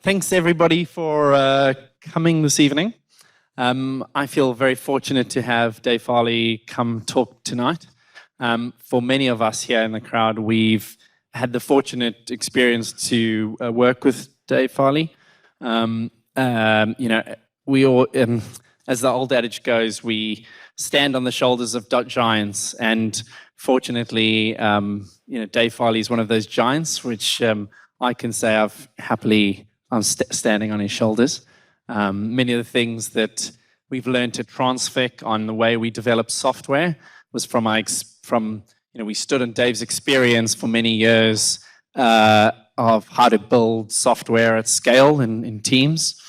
Thanks everybody for coming this evening. I feel very fortunate to have Dave Farley come talk tonight. For many of us here in the crowd, we've had the fortunate experience to work with Dave Farley. You know, we all, as the old adage goes, we stand on the shoulders of giants, and fortunately, you know, Dave Farley is one of those giants, which I can say I'm standing on his shoulders. Many of the things that we've learned at TransFICC on the way we develop software was from you know, we stood on Dave's experience for many years of how to build software at scale in teams.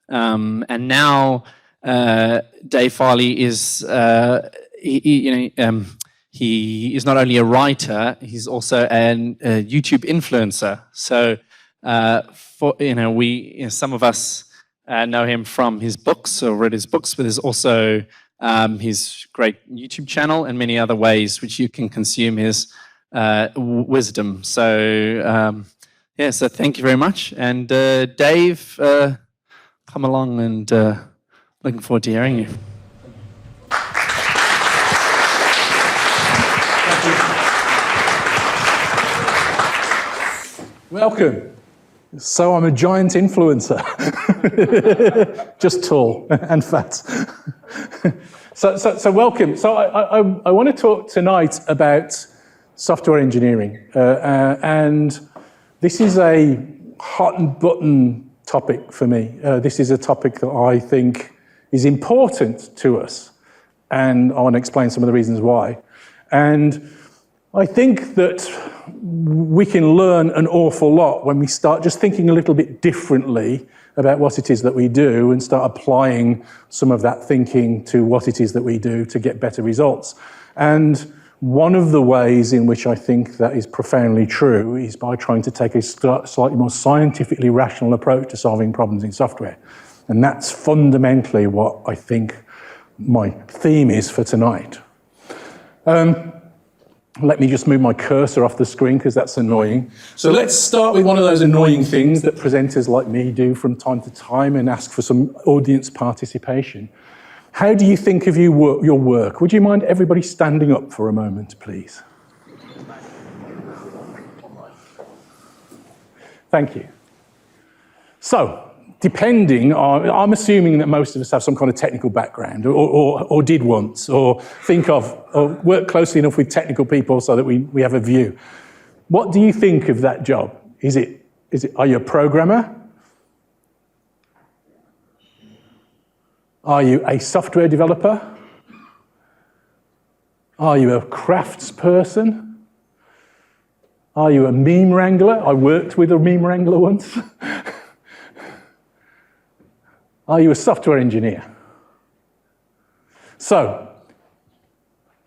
And now Dave Farley is, he is not only a writer, he's also a YouTube influencer. So, some of us know him from his books or read his books, but there's also his great YouTube channel and many other ways which you can consume his wisdom. So, yeah, so thank you very much. And Dave, come along, and looking forward to hearing you. Welcome. So I'm a giant influencer, just tall and fat. So welcome. So I want to talk tonight about software engineering, and this is a hot and button topic for me. This is a topic that I think is important to us, and I want to explain some of the reasons why. And I think that we can learn an awful lot when we start just thinking a little bit differently about what it is that we do and start applying some of that thinking to what it is that we do to get better results. And one of the ways in which I think that is profoundly true is by trying to take a slightly more scientifically rational approach to solving problems in software. And that's fundamentally what I think my theme is for tonight. Let me just move my cursor off the screen because that's annoying. So let's start with one of those annoying things that presenters like me do from time to time and ask for some audience participation. How do you think of your work? Would you mind everybody standing up for a moment, please? Thank you. So, depending on, I'm assuming that most of us have some kind of technical background, or did once, or think of, or work closely enough with technical people so that we have a view. What do you think of that job? Are you a programmer? Are you a software developer? Are you a craftsperson? Are you a meme wrangler? I worked with a meme wrangler once. Are you a software engineer? So,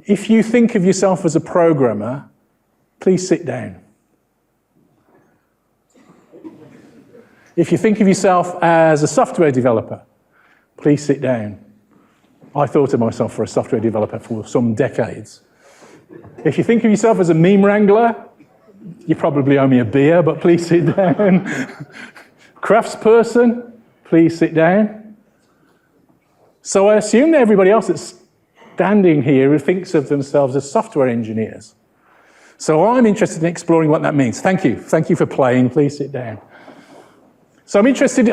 if you think of yourself as a programmer, please sit down. If you think of yourself as a software developer, please sit down. I thought of myself as a software developer for some decades. If you think of yourself as a meme wrangler, you probably owe me a beer, but please sit down. Craftsperson, please sit down. So I assume that everybody else that's standing here thinks of themselves as software engineers. So I'm interested in exploring what that means. Thank you. Thank you for playing. Please sit down. So I'm interested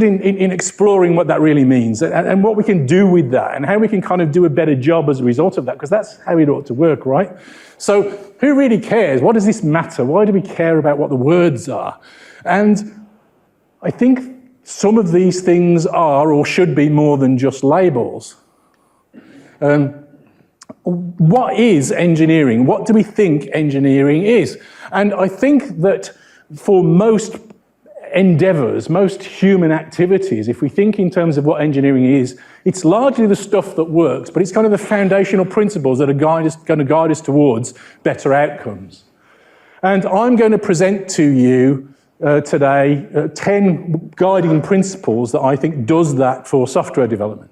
in exploring what that really means and what we can do with that and how we can kind of do a better job as a result of that, because that's how it ought to work, right? So who really cares? What does this matter? Why do we care about what the words are? And I think some of these things are or should be more than just labels. What is engineering? What do we think engineering is? And I think that for most endeavors, most human activities, if we think in terms of what engineering is, it's largely the stuff that works, but it's kind of the foundational principles that are going to guide us towards better outcomes. And I'm going to present to you today 10 guiding principles that I think does that for software development.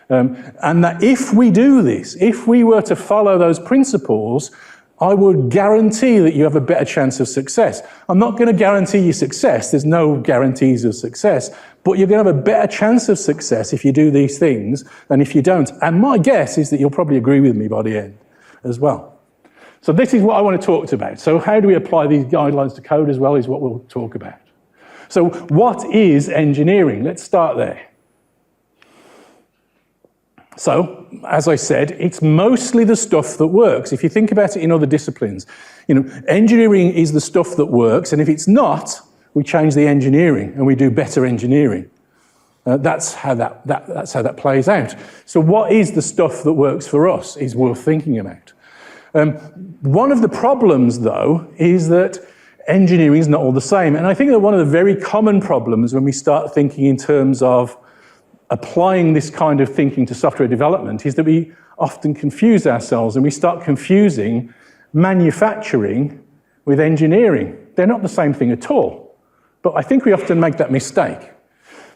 And that if we do this, if we were to follow those principles, I would guarantee that you have a better chance of success. I'm not going to guarantee you success. There's no guarantees of success. But you're going to have a better chance of success if you do these things than if you don't. And my guess is that you'll probably agree with me by the end as well. So this is what I want to talk about. So how do we apply these guidelines to code as well is what we'll talk about. So what is engineering? Let's start there. So, as I said, it's mostly the stuff that works. If you think about it in other disciplines, engineering is the stuff that works, and if it's not, we change the engineering and we do better engineering. That's how that plays out. So what is the stuff that works for us is worth thinking about. One of the problems, though, is that engineering is not all the same. And I think that one of the very common problems when we start thinking in terms of applying this kind of thinking to software development is that we often confuse ourselves and we start confusing manufacturing with engineering. They're not the same thing at all, but I think we often make that mistake.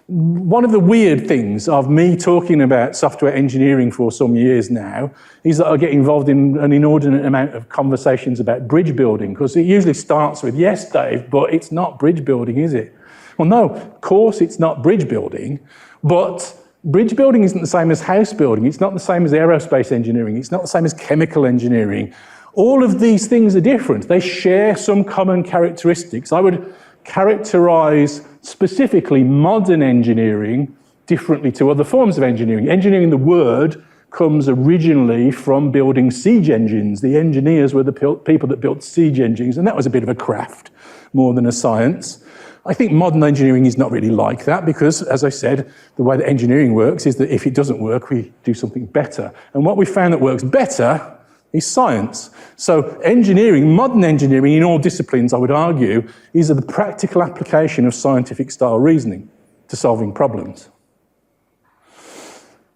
One of the weird things of me talking about software engineering for some years now is that I get involved in an inordinate amount of conversations about bridge building, because it usually starts with, yes, Dave, but it's not bridge building, is it? Well, no, of course it's not bridge building, but bridge building isn't the same as house building. It's not the same as aerospace engineering. It's not the same as chemical engineering. All of these things are different. They share some common characteristics. I would characterize specifically modern engineering differently to other forms of engineering. Engineering, the word, comes originally from building siege engines. The engineers were the people that built siege engines, and that was a bit of a craft more than a science. I think modern engineering is not really like that because, as I said, the way that engineering works is that if it doesn't work, we do something better. And what we found that works better is science. So engineering, modern engineering in all disciplines, I would argue, is the practical application of scientific style reasoning to solving problems.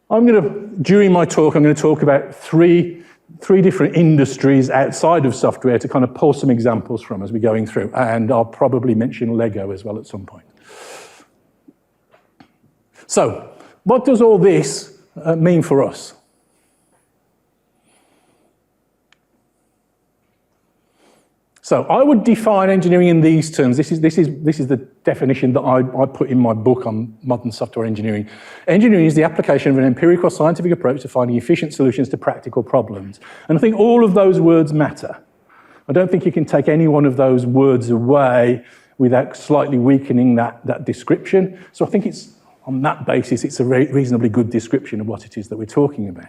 During my talk, I'm going to talk about three different industries outside of software to kind of pull some examples from as we're going through. And I'll probably mention Lego as well at some point. So, what does all this mean for us? So I would define engineering in these terms. This is the definition that I put in my book on modern software engineering. Engineering is the application of an empirical scientific approach to finding efficient solutions to practical problems. And I think all of those words matter. I don't think you can take any one of those words away without slightly weakening that description. So I think it's, on that basis, it's a reasonably good description of what it is that we're talking about.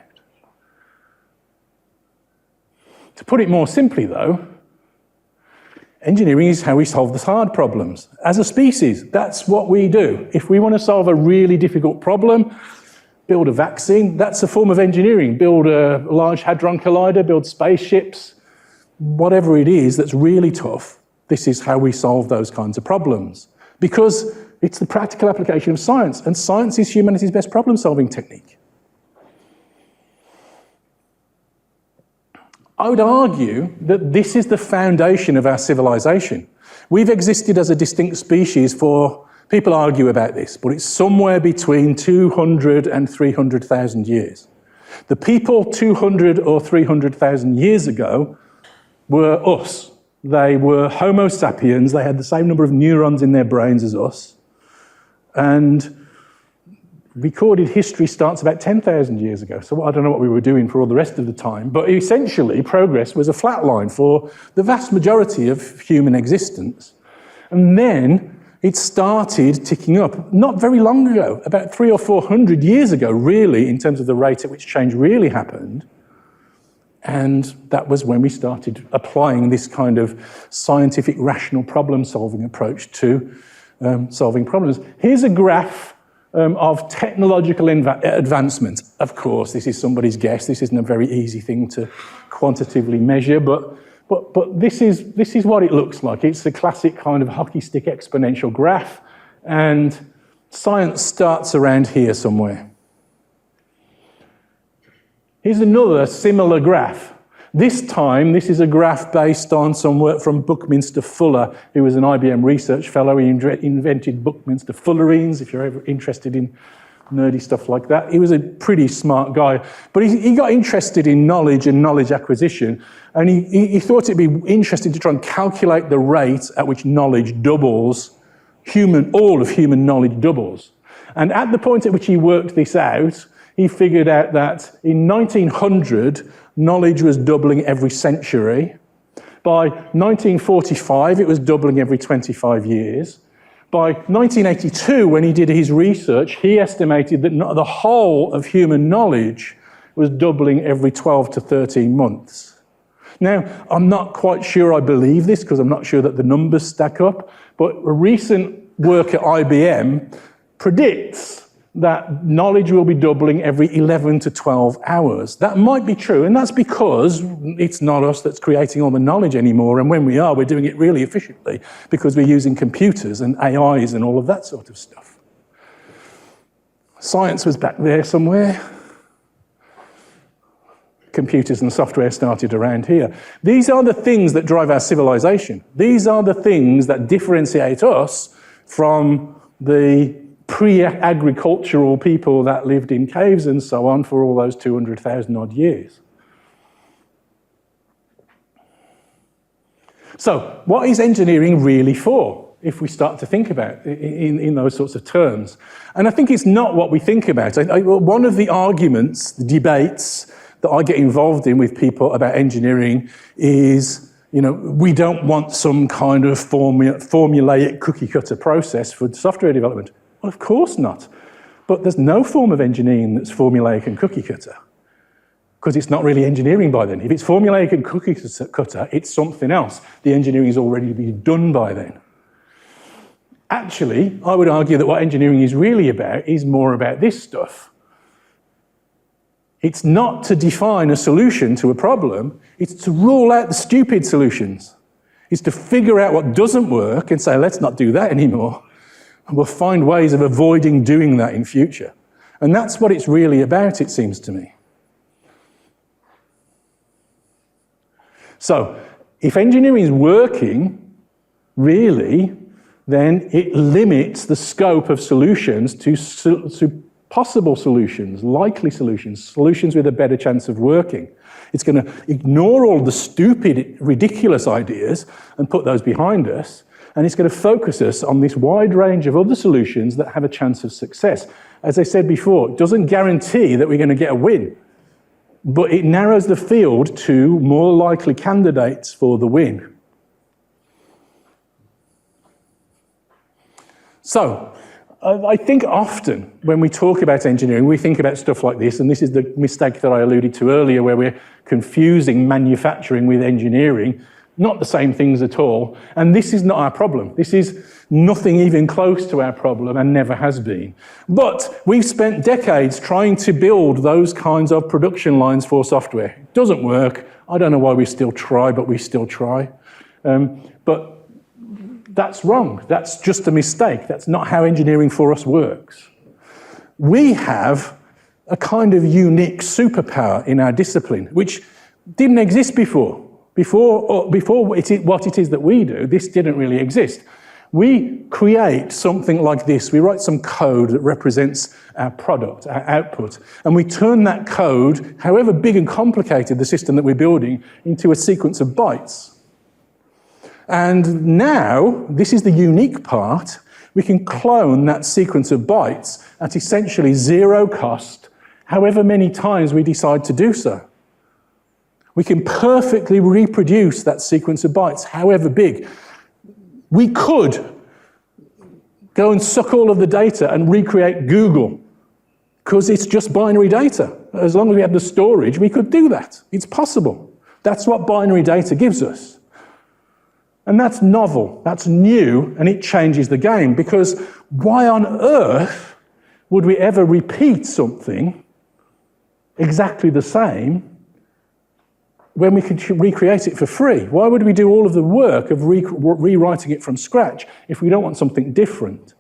To put it more simply, though, engineering is how we solve the hard problems. As a species, that's what we do. If we want to solve a really difficult problem, build a vaccine, that's a form of engineering. Build a Large Hadron Collider, build spaceships, whatever it is that's really tough, this is how we solve those kinds of problems. Because it's the practical application of science, and science is humanity's best problem-solving technique. I would argue that this is the foundation of our civilization. We've existed as a distinct species for, people argue about this, but it's somewhere between 200 and 300,000 years. The people 200 or 300,000 years ago were us. They were Homo sapiens. They had the same number of neurons in their brains as us. And recorded history starts about 10,000 years ago. So I don't know what we were doing for all the rest of the time, but essentially progress was a flat line for the vast majority of human existence. And then it started ticking up not very long ago, about 300 or 400 years ago, really, in terms of the rate at which change really happened. And that was when we started applying this kind of scientific, rational problem-solving approach to solving problems. Here's a graph of technological advancement. Of course, this is somebody's guess. This isn't a very easy thing to quantitatively measure, but this is what it looks like. It's the classic kind of hockey stick exponential graph, and science starts around here somewhere. Here's another similar graph. This time, this is a graph based on some work from Buckminster Fuller, who was an IBM research fellow. He invented Buckminster Fullerenes, if you're ever interested in nerdy stuff like that. He was a pretty smart guy, but he got interested in knowledge and knowledge acquisition, and he thought it'd be interesting to try and calculate the rate at which knowledge doubles, all of human knowledge doubles. And at the point at which he worked this out, he figured out that in 1900, knowledge was doubling every century. By 1945, it was doubling every 25 years. By 1982, when he did his research, he estimated that the whole of human knowledge was doubling every 12 to 13 months. Now, I'm not quite sure I believe this because I'm not sure that the numbers stack up, but a recent work at IBM predicts that knowledge will be doubling every 11 to 12 hours. That might be true, and that's because it's not us that's creating all the knowledge anymore, and when we are, we're doing it really efficiently because we're using computers and AIs and all of that sort of stuff. Science was back there somewhere. Computers and software started around here. These are the things that drive our civilization. These are the things that differentiate us from the pre-agricultural people that lived in caves and so on for all those 200,000 odd years. So, what is engineering really for, if we start to think about it in those sorts of terms? And I think it's not what we think about. One of the arguments, the debates that I get involved in with people about engineering is, we don't want some kind of formulaic cookie-cutter process for software development. Well, of course not. But there's no form of engineering that's formulaic and cookie-cutter, because it's not really engineering by then. If it's formulaic and cookie-cutter, it's something else. The engineering is already been done by then. Actually, I would argue that what engineering is really about is more about this stuff. It's not to define a solution to a problem, it's to rule out the stupid solutions. It's to figure out what doesn't work and say, let's not do that anymore. And we'll find ways of avoiding doing that in future. And that's what it's really about, it seems to me. So, if engineering is working, really, then it limits the scope of solutions to possible solutions, likely solutions, solutions with a better chance of working. It's going to ignore all the stupid, ridiculous ideas and put those behind us, and it's going to focus us on this wide range of other solutions that have a chance of success. As I said before, it doesn't guarantee that we're going to get a win, but it narrows the field to more likely candidates for the win. So, I think often when we talk about engineering, we think about stuff like this, and this is the mistake that I alluded to earlier, where we're confusing manufacturing with engineering. Not the same things at all, and this is not our problem. This is nothing even close to our problem and never has been. But we've spent decades trying to build those kinds of production lines for software. It doesn't work. I don't know why we still try, but we still try. But that's wrong. That's just a mistake. That's not how engineering for us works. We have a kind of unique superpower in our discipline, which didn't exist before. Before what it is that we do, this didn't really exist. We create something like this. We write some code that represents our product, our output, and we turn that code, however big and complicated the system that we're building, into a sequence of bytes. And now, this is the unique part, we can clone that sequence of bytes at essentially zero cost, however many times we decide to do so. We can perfectly reproduce that sequence of bytes, however big. We could go and suck all of the data and recreate Google, because it's just binary data. As long as we have the storage, we could do that. It's possible. That's what binary data gives us. And that's novel, that's new, and it changes the game, because why on earth would we ever repeat something exactly the same when we could recreate it for free? Why would we do all of the work of rewriting it from scratch if we don't want something different?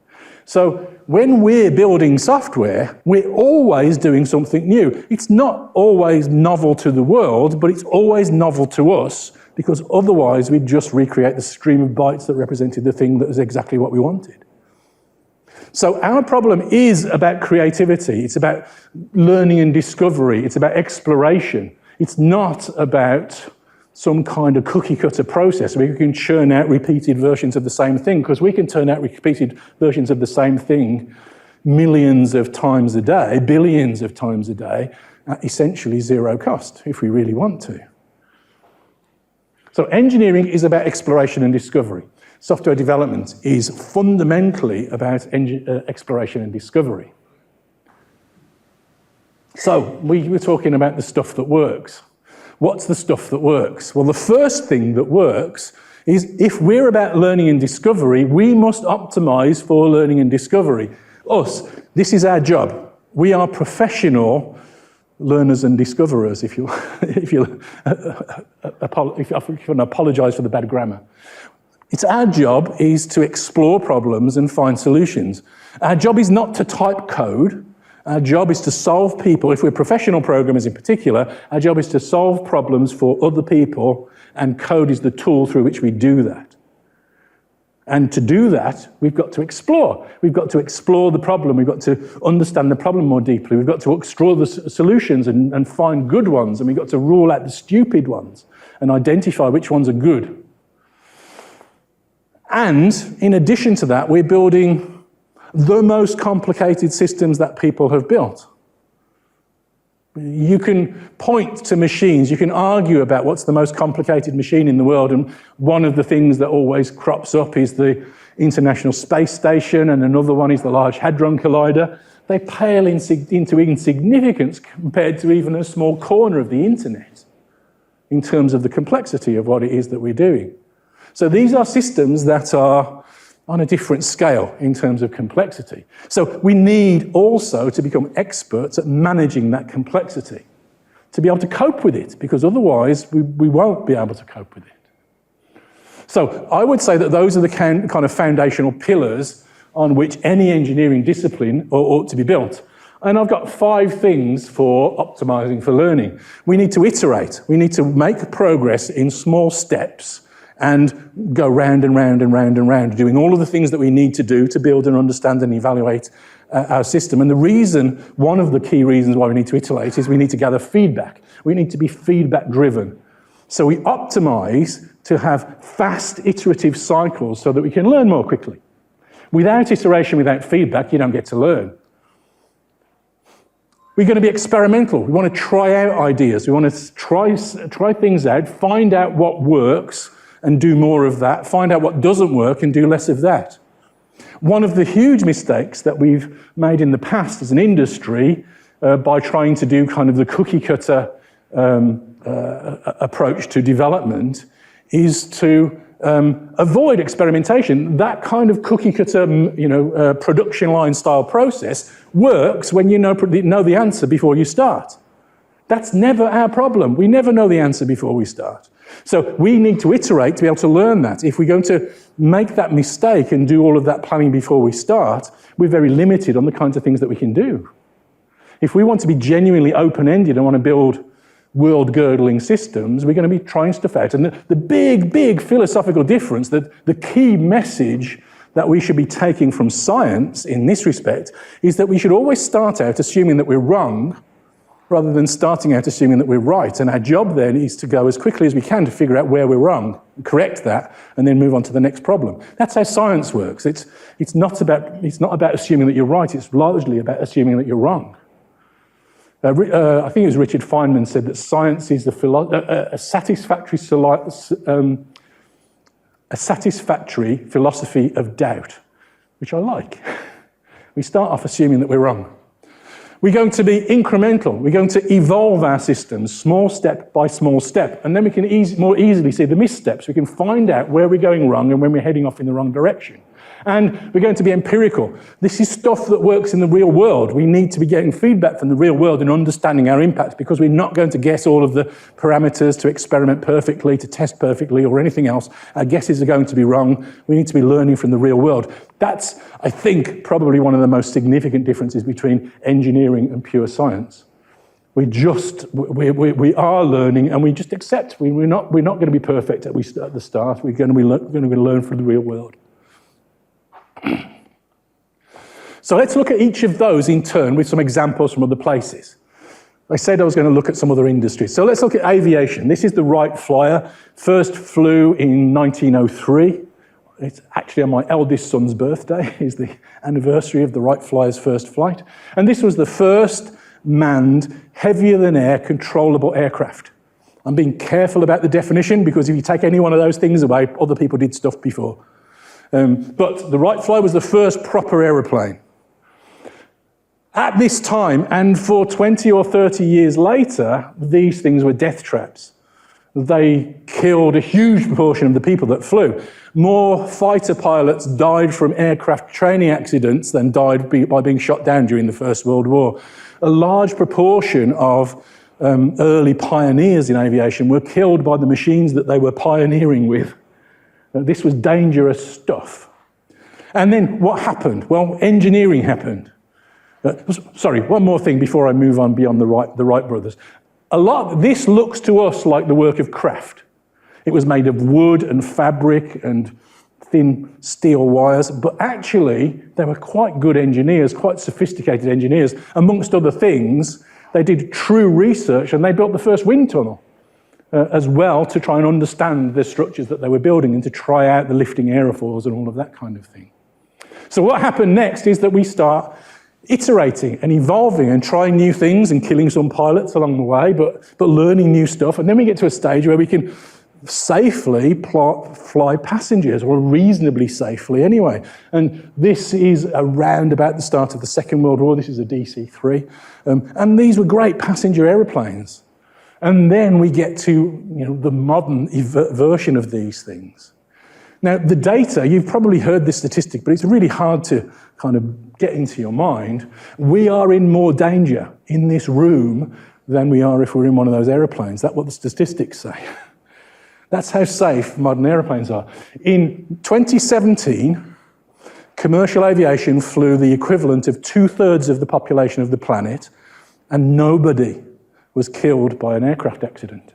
So when we're building software, we're always doing something new. It's not always novel to the world, but it's always novel to us, because otherwise we'd just recreate the stream of bytes that represented the thing that was exactly what we wanted. So our problem is about creativity. It's about learning and discovery. It's about exploration. It's not about some kind of cookie-cutter process where we can churn out repeated versions of the same thing, because we can turn out repeated versions of the same thing millions of times a day, billions of times a day, at essentially zero cost, if we really want to. So engineering is about exploration and discovery. Software development is fundamentally about exploration and discovery. So we were talking about the stuff that works. What's the stuff that works? Well, the first thing that works is if we're about learning and discovery, we must optimize for learning and discovery. Us, this is our job. We are professional learners and discoverers, if you want to apologize for the bad grammar. It's our job is to explore problems and find solutions. Our job is not to type code. Our job is to solve people. If we're professional programmers in particular, our job is to solve problems for other people, and code is the tool through which we do that. And to do that, we've got to explore. We've got to explore the problem. We've got to understand the problem more deeply. We've got to explore the solutions and find good ones. And we've got to rule out the stupid ones and identify which ones are good. And in addition to that, we're building the most complicated systems that people have built. You can point to machines, you can argue about what's the most complicated machine in the world, and one of the things that always crops up is the International Space Station, and another one is the Large Hadron Collider. They pale into insignificance compared to even a small corner of the internet in terms of the complexity of what it is that we're doing. So these are systems that are on a different scale in terms of complexity. So we need also to become experts at managing that complexity, to be able to cope with it, because otherwise we won't be able to cope with it. So I would say that those are the kind of foundational pillars on which any engineering discipline ought to be built. And I've got 5 things for optimizing for learning. We need to iterate. We need to make progress in small steps and go round and round and round and round, doing all of the things that we need to do to build and understand and evaluate our system. And the reason, one of the key reasons why we need to iterate is we need to gather feedback. We need to be feedback driven. So we optimize to have fast iterative cycles so that we can learn more quickly. Without iteration, without feedback, you don't get to learn. We're going to be experimental. We want to try out ideas. We want to try things out, find out what works, and do more of that, find out what doesn't work and do less of that. One of the huge mistakes that we've made in the past as an industry by trying to do kind of the cookie cutter approach to development is to avoid experimentation. That kind of cookie cutter, production line style process works when you know the answer before you start. That's never our problem. We never know the answer before we start. So we need to iterate to be able to learn that. If we're going to make that mistake and do all of that planning before we start, we're very limited on the kinds of things that we can do. If we want to be genuinely open-ended and want to build world-girdling systems, we're going to be trying stuff out. And the big philosophical difference, the key message that we should be taking from science in this respect, is that we should always start out assuming that we're wrong, rather than starting out assuming that we're right. And our job then is to go as quickly as we can to figure out where we're wrong, correct that, and then move on to the next problem. That's how science works. It's not about assuming that you're right, it's largely about assuming that you're wrong. I think it was Richard Feynman said that science is a satisfactory philosophy of doubt, which I like. We start off assuming that we're wrong. We're going to be incremental. We're going to evolve our systems small step by small step. And then we can more easily see the missteps. We can find out where we're going wrong and when we're heading off in the wrong direction. And we're going to be empirical. This is stuff that works in the real world. We need to be getting feedback from the real world and understanding our impact, because we're not going to guess all of the parameters to experiment perfectly, to test perfectly, or anything else. Our guesses are going to be wrong. We need to be learning from the real world. That's, I think, probably one of the most significant differences between engineering and pure science. We are learning, and we just accept. We're not going to be perfect at the start. We're going to learn from the real world. So let's look at each of those in turn with some examples from other places. I said I was going to look at some other industries. So let's look at aviation. This is the Wright Flyer. First flew in 1903. It's actually on my eldest son's birthday, is the anniversary of the Wright Flyer's first flight. And this was the first manned, heavier-than-air, controllable aircraft. I'm being careful about the definition because if you take any one of those things away, other people did stuff before. But the Wright Flyer was the first proper aeroplane. At this time, and for 20 or 30 years later, these things were death traps. They killed a huge proportion of the people that flew. More fighter pilots died from aircraft training accidents than died by being shot down during the First World War. A large proportion of early pioneers in aviation were killed by the machines that they were pioneering with. This was dangerous stuff. And then what happened? Well, engineering happened. Sorry, one more thing before I move on beyond the Wright brothers. This looks to us like the work of craft. It was made of wood and fabric and thin steel wires, but actually they were quite good engineers, quite sophisticated engineers. Amongst other things, they did true research and they built the first wind tunnel as well to try and understand the structures that they were building and to try out the lifting aerofoils and all of that kind of thing. So what happened next is that we start iterating and evolving and trying new things and killing some pilots along the way, but learning new stuff. And then we get to a stage where we can safely fly passengers, or reasonably safely anyway. And this is around about the start of the Second World War. This is a DC-3. And these were great passenger aeroplanes. And then we get to the modern version of these things. Now, the data, you've probably heard this statistic, but it's really hard to kind of get into your mind. We are in more danger in this room than we are if we're in one of those aeroplanes. That's what the statistics say. That's how safe modern aeroplanes are. In 2017, commercial aviation flew the equivalent of 2/3 of the population of the planet, and nobody was killed by an aircraft accident.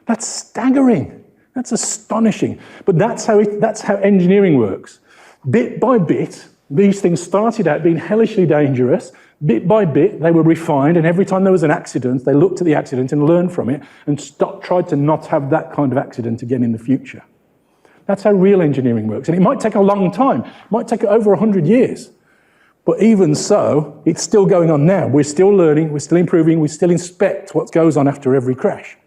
That's staggering. That's astonishing. But that's how engineering works. Bit by bit, these things started out being hellishly dangerous. Bit by bit, they were refined, and every time there was an accident, they looked at the accident and learned from it and tried to not have that kind of accident again in the future. That's how real engineering works. And it might take a long time. It might take over 100 years. But even so, it's still going on now. We're still learning, we're still improving, we still inspect what goes on after every crash.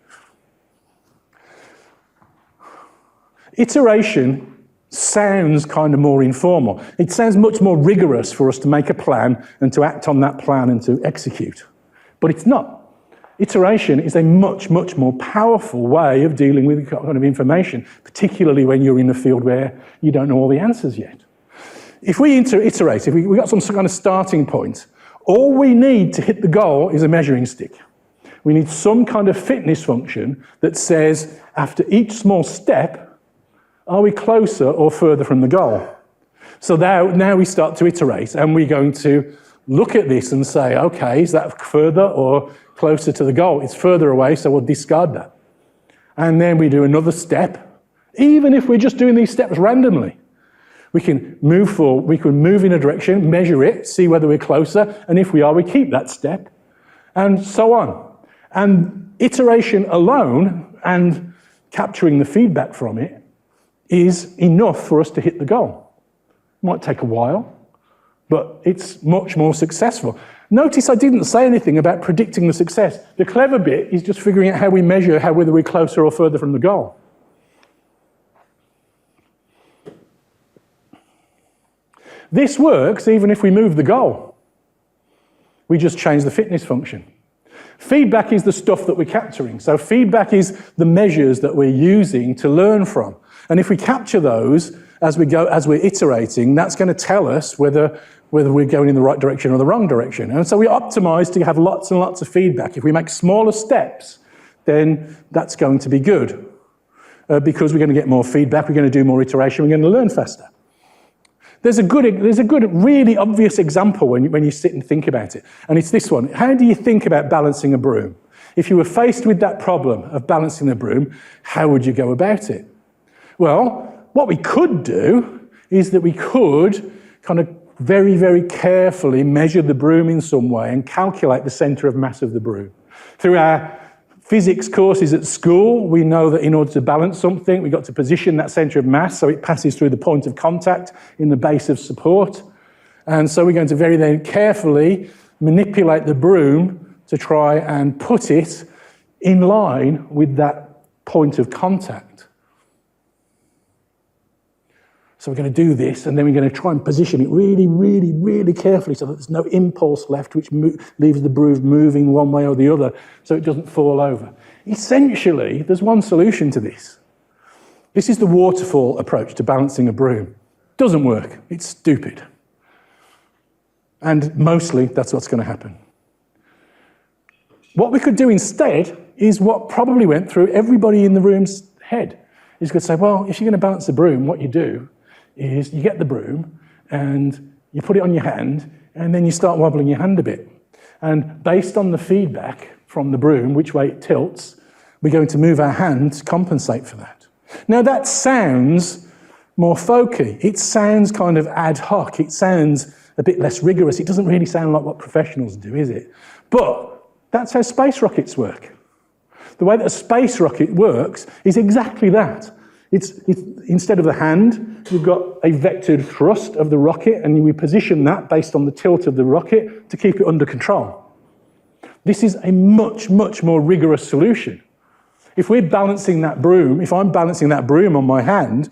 Iteration sounds kind of more informal. It sounds much more rigorous for us to make a plan and to act on that plan and to execute. But it's not. Iteration is a much, much more powerful way of dealing with the kind of information, particularly when you're in a field where you don't know all the answers yet. If we iterate, if we got some kind of starting point, all we need to hit the goal is a measuring stick. We need some kind of fitness function that says, after each small step, are we closer or further from the goal? So now we start to iterate, and we're going to look at this and say, okay, is that further or closer to the goal? It's further away, so we'll discard that. And then we do another step. Even if we're just doing these steps randomly, we can move forward, we can move in a direction, measure it, see whether we're closer, and if we are, we keep that step, and so on. And iteration alone and capturing the feedback from it is enough for us to hit the goal. It might take a while, but it's much more successful. Notice I didn't say anything about predicting the success. The clever bit is just figuring out how we measure whether we're closer or further from the goal. This works even if we move the goal. We just change the fitness function. Feedback is the stuff that we're capturing. So feedback is the measures that we're using to learn from. And if we capture those as we're iterating, that's going to tell us whether we're going in the right direction or the wrong direction. And so we optimize to have lots and lots of feedback. If we make smaller steps, then that's going to be good. Because we're going to get more feedback, we're going to do more iteration, we're going to learn faster. There's a good, really obvious example when you sit and think about it. And it's this one. How do you think about balancing a broom? If you were faced with that problem of balancing a broom, how would you go about it? Well, what we could do is that we could kind of very, very carefully measure the broom in some way and calculate the centre of mass of the broom. Through our physics courses at school, we know that in order to balance something, we've got to position that centre of mass so it passes through the point of contact in the base of support. And so we're going to very, very carefully manipulate the broom to try and put it in line with that point of contact. So we're going to do this, and then we're going to try and position it really, really, really carefully so that there's no impulse left which leaves the broom moving one way or the other so it doesn't fall over. Essentially, there's one solution to this. This is the waterfall approach to balancing a broom. Doesn't work. It's stupid. And mostly, that's what's going to happen. What we could do instead is what probably went through everybody in the room's head. You could say, well, if you're going to balance a broom, what you do is you get the broom and you put it on your hand and then you start wobbling your hand a bit. And based on the feedback from the broom, which way it tilts, we're going to move our hand to compensate for that. Now that sounds more folky. It sounds kind of ad hoc. It sounds a bit less rigorous. It doesn't really sound like what professionals do, is it? But that's how space rockets work. The way that a space rocket works is exactly that. It's instead of the hand, you've got a vectored thrust of the rocket, and we position that based on the tilt of the rocket to keep it under control. This is a much, much more rigorous solution. If we're balancing that broom, if I'm balancing that broom on my hand,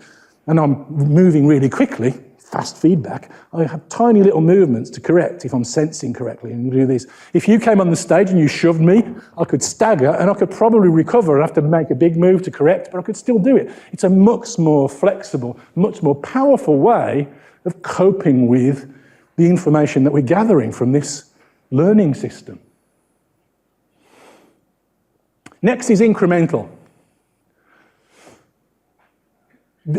and I'm moving really quickly, fast feedback, I have tiny little movements to correct if I'm sensing correctly and do this. If you came on the stage and you shoved me, I could stagger and I could probably recover and have to make a big move to correct, but I could still do it. It's a much more flexible, much more powerful way of coping with the information that we're gathering from this learning system. Next is incremental.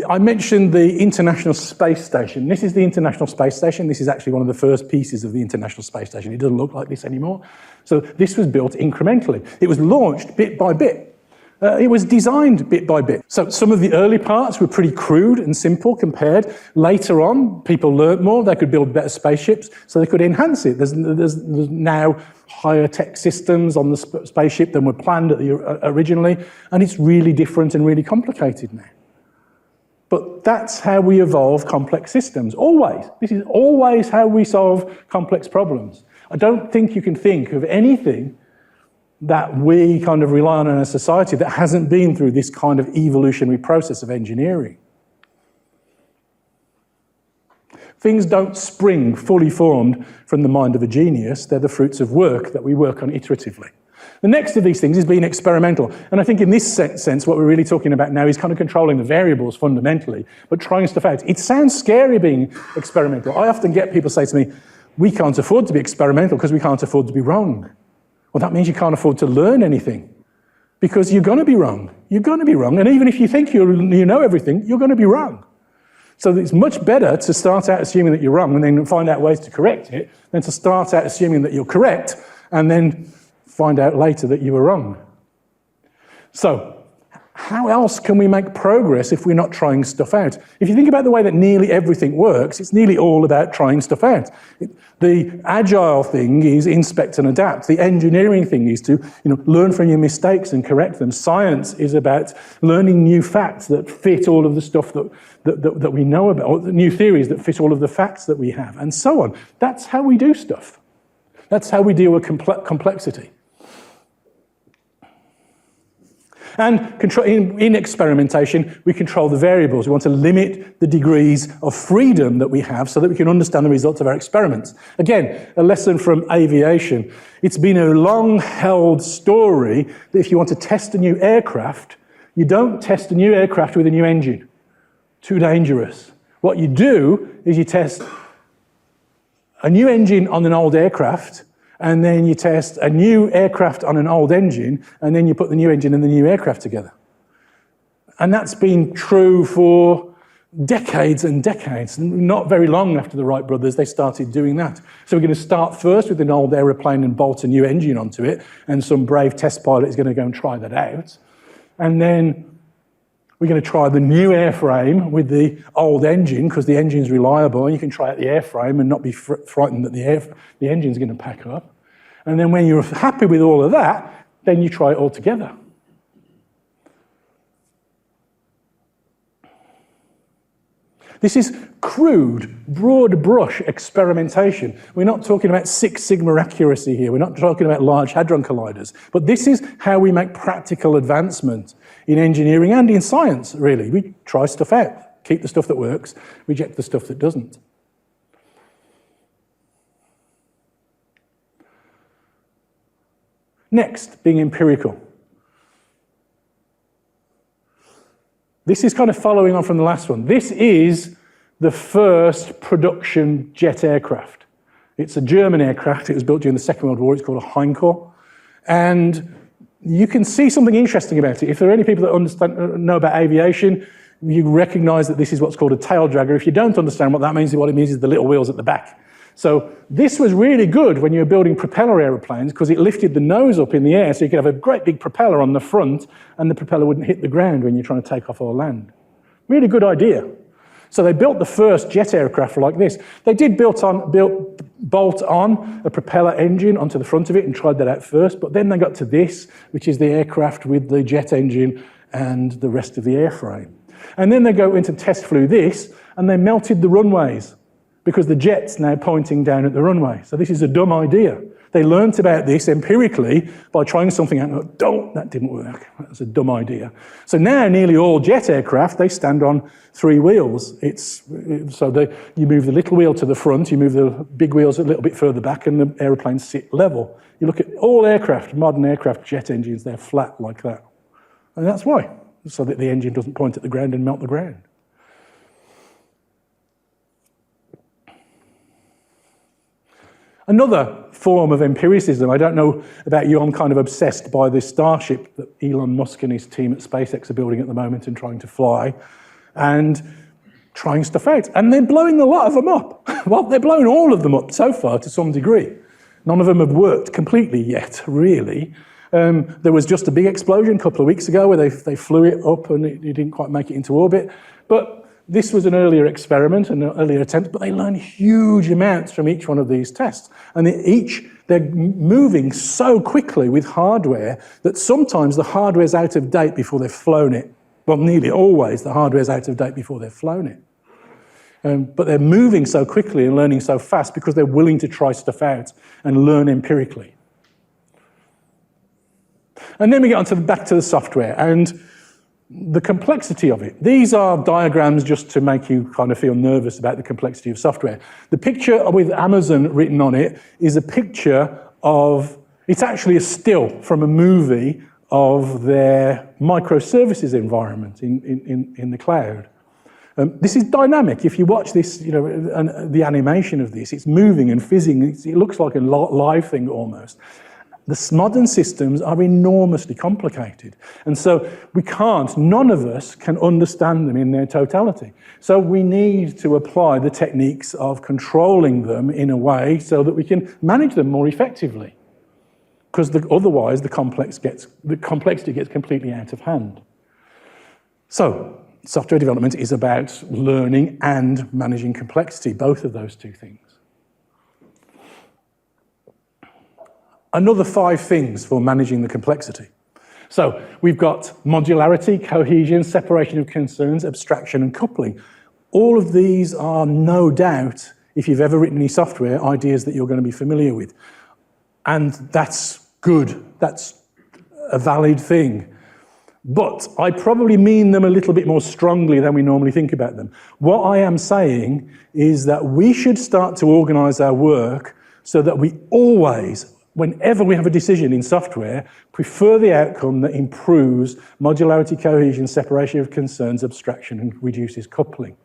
I mentioned the International Space Station. This is the International Space Station. This is actually one of the first pieces of the International Space Station. It doesn't look like this anymore. So this was built incrementally. It was launched bit by bit. It was designed bit by bit. So some of the early parts were pretty crude and simple compared. Later on, people learnt more. They could build better spaceships, so they could enhance it. There's now higher tech systems on the spaceship than were planned originally, and it's really different and really complicated now. But that's how we evolve complex systems, always. This is always how we solve complex problems. I don't think you can think of anything that we kind of rely on in a society that hasn't been through this kind of evolutionary process of engineering. Things don't spring fully formed from the mind of a genius. They're the fruits of work that we work on iteratively. The next of these things is being experimental. And I think in this sense, what we're really talking about now is kind of controlling the variables fundamentally, but trying stuff out. It sounds scary being experimental. I often get people say to me, we can't afford to be experimental because we can't afford to be wrong. Well, that means you can't afford to learn anything because you're going to be wrong. You're going to be wrong. And even if you think you know everything, you're going to be wrong. So it's much better to start out assuming that you're wrong and then find out ways to correct it than to start out assuming that you're correct and then find out later that you were wrong. So how else can we make progress if we're not trying stuff out? If you think about the way that nearly everything works, it's nearly all about trying stuff out. The agile thing is inspect and adapt. The engineering thing is to learn from your mistakes and correct them. Science is about learning new facts that fit all of the stuff that we know about, or new theories that fit all of the facts that we have, and so on. That's how we do stuff. That's how we deal with complexity. And in experimentation, we control the variables. We want to limit the degrees of freedom that we have so that we can understand the results of our experiments. Again, a lesson from aviation. It's been a long-held story that if you want to test a new aircraft, you don't test a new aircraft with a new engine. Too dangerous. What you do is you test a new engine on an old aircraft, and then you test a new aircraft on an old engine, and then you put the new engine and the new aircraft together. And that's been true for decades and decades. Not very long after the Wright brothers, they started doing that. So we're going to start first with an old aeroplane and bolt a new engine onto it, and some brave test pilot is going to go and try that out. And then We're going to try the new airframe with the old engine because the engine's reliable, and you can try out the airframe and not be frightened that the engine's going to pack up. And then when you're happy with all of that, then you try it all together. This is crude, broad brush experimentation. We're not talking about Six Sigma accuracy here. We're not talking about Large Hadron Colliders. But this is how we make practical advancement in engineering and in science, really. We try stuff out, keep the stuff that works, reject the stuff that doesn't. Next, being empirical. This is kind of following on from the last one. This is the first production jet aircraft. It's a German aircraft. It was built during the Second World War. It's called a Heinkel. And you can see something interesting about it. If there are any people that know about aviation, you recognize that this is what's called a tail dragger. If you don't understand what that means, what it means is the little wheels at the back. So this was really good when you were building propeller aeroplanes because it lifted the nose up in the air so you could have a great big propeller on the front and the propeller wouldn't hit the ground when you're trying to take off or land. Really good idea. So they built the first jet aircraft like this. They did bolt on a propeller engine onto the front of it and tried that out first, but then they got to this, which is the aircraft with the jet engine and the rest of the airframe. And then they go into test flew this, and they melted the runways because the jet's now pointing down at the runway. So this is a dumb idea. They learnt about this empirically by trying something out and go, that didn't work. That's a dumb idea. So now nearly all jet aircraft, they stand on 3 wheels. You move the little wheel to the front, you move the big wheels a little bit further back, and the aeroplanes sit level. You look at all aircraft, modern aircraft, jet engines, they're flat like that. And that's why, so that the engine doesn't point at the ground and melt the ground. Another form of empiricism, I don't know about you, I'm kind of obsessed by this Starship that Elon Musk and his team at SpaceX are building at the moment and trying to fly, and trying stuff out. And they're blowing a lot of them up. Well, they're blowing all of them up so far to some degree. None of them have worked completely yet, really. There was just a big explosion a couple of weeks ago where they flew it up and it didn't quite make it into orbit. But this was an earlier experiment, an earlier attempt, but they learned huge amounts from each one of these tests. And they're moving so quickly with hardware that sometimes the hardware's out of date before they've flown it. Well, nearly always the hardware's out of date before they've flown it. But they're moving so quickly and learning so fast because they're willing to try stuff out and learn empirically. And then we get back to the software and the complexity of it. These are diagrams just to make you kind of feel nervous about the complexity of software. The picture with Amazon written on it is a picture of, it's actually a still from a movie of their microservices environment in the cloud. This is dynamic. If you watch this, the animation of this, it's moving and fizzing. It looks like a live thing almost. The modern systems are enormously complicated. And so none of us can understand them in their totality. So we need to apply the techniques of controlling them in a way so that we can manage them more effectively. Because otherwise the complexity gets completely out of hand. So software development is about learning and managing complexity, both of those two things. Another 5 things for managing the complexity. So we've got modularity, cohesion, separation of concerns, abstraction, and coupling. All of these are no doubt, if you've ever written any software, ideas that you're going to be familiar with. And that's good. That's a valid thing. But I probably mean them a little bit more strongly than we normally think about them. What I am saying is that we should start to organize our work so that we always, whenever we have a decision in software, prefer the outcome that improves modularity, cohesion, separation of concerns, abstraction, and reduces coupling.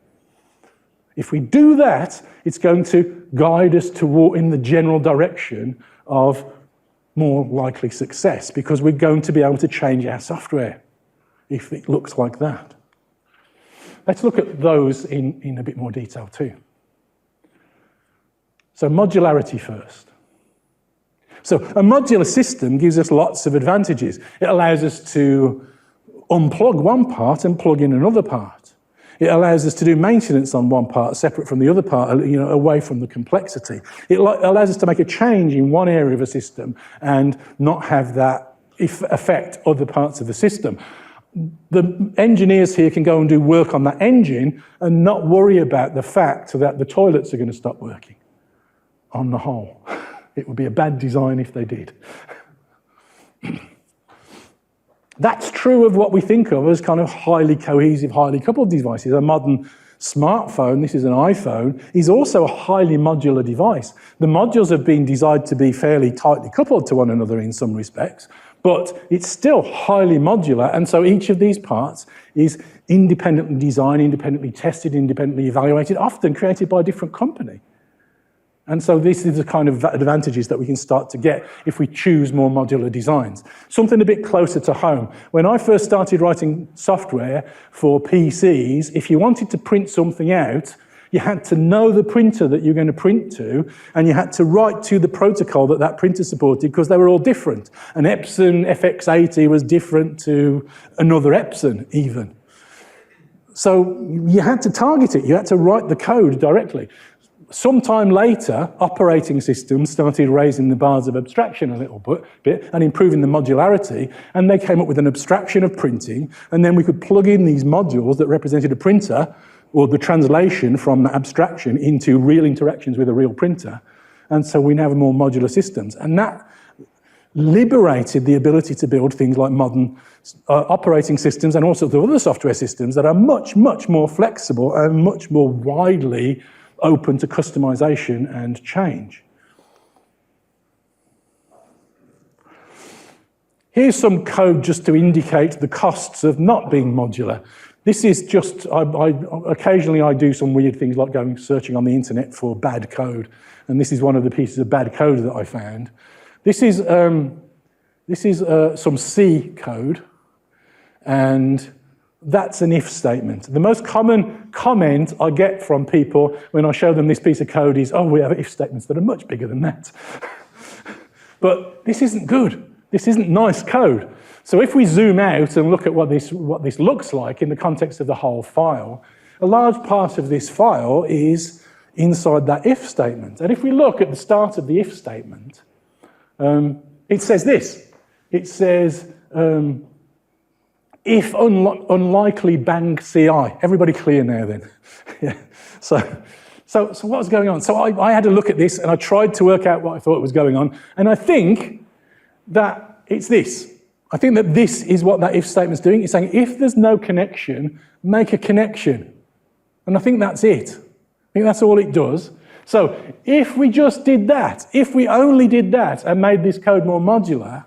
If we do that, it's going to guide us in the general direction of more likely success, because we're going to be able to change our software if it looks like that. Let's look at those in a bit more detail too. So modularity first. So a modular system gives us lots of advantages. It allows us to unplug one part and plug in another part. It allows us to do maintenance on one part separate from the other part, away from the complexity. It allows us to make a change in one area of a system and not have that affect other parts of the system. The engineers here can go and do work on that engine and not worry about the fact that the toilets are going to stop working, on the whole. It would be a bad design if they did. That's true of what we think of as kind of highly cohesive, highly coupled devices. A modern smartphone, this is an iPhone, is also a highly modular device. The modules have been designed to be fairly tightly coupled to one another in some respects, but it's still highly modular, and so each of these parts is independently designed, independently tested, independently evaluated, often created by a different company. And so this is the kind of advantages that we can start to get if we choose more modular designs. Something a bit closer to home. When I first started writing software for PCs, if you wanted to print something out, you had to know the printer that you're going to print to, and you had to write to the protocol that that printer supported, because they were all different. An Epson FX80 was different to another Epson, even. So you had to target it. You had to write the code directly. Sometime later, operating systems started raising the bars of abstraction a little bit and improving the modularity, and they came up with an abstraction of printing, and then we could plug in these modules that represented a printer, or the translation from the abstraction into real interactions with a real printer. And so we now have more modular systems. And that liberated the ability to build things like modern operating systems and all sorts of other software systems that are much, much more flexible and much more widely open to customization and change. Here's some code just to indicate the costs of not being modular. This is just, occasionally I do some weird things like going searching on the internet for bad code, and this is one of the pieces of bad code that I found. This is some C code, and that's an if statement. The most common comment I get from people when I show them this piece of code is, oh, we have if statements that are much bigger than that. But this isn't good. This isn't nice code. So if we zoom out and look at what this looks like in the context of the whole file, a large part of this file is inside that if statement. And if we look at the start of the if statement, it says this. It says, if unlikely bang CI. Everybody clear now then? Yeah. So what was going on? So I had a look at this and I tried to work out what I thought was going on. And I think that it's this. I think that this is what that if statement's doing. It's saying if there's no connection, make a connection. And I think that's it. I think that's all it does. So if we just did that, if we only did that and made this code more modular,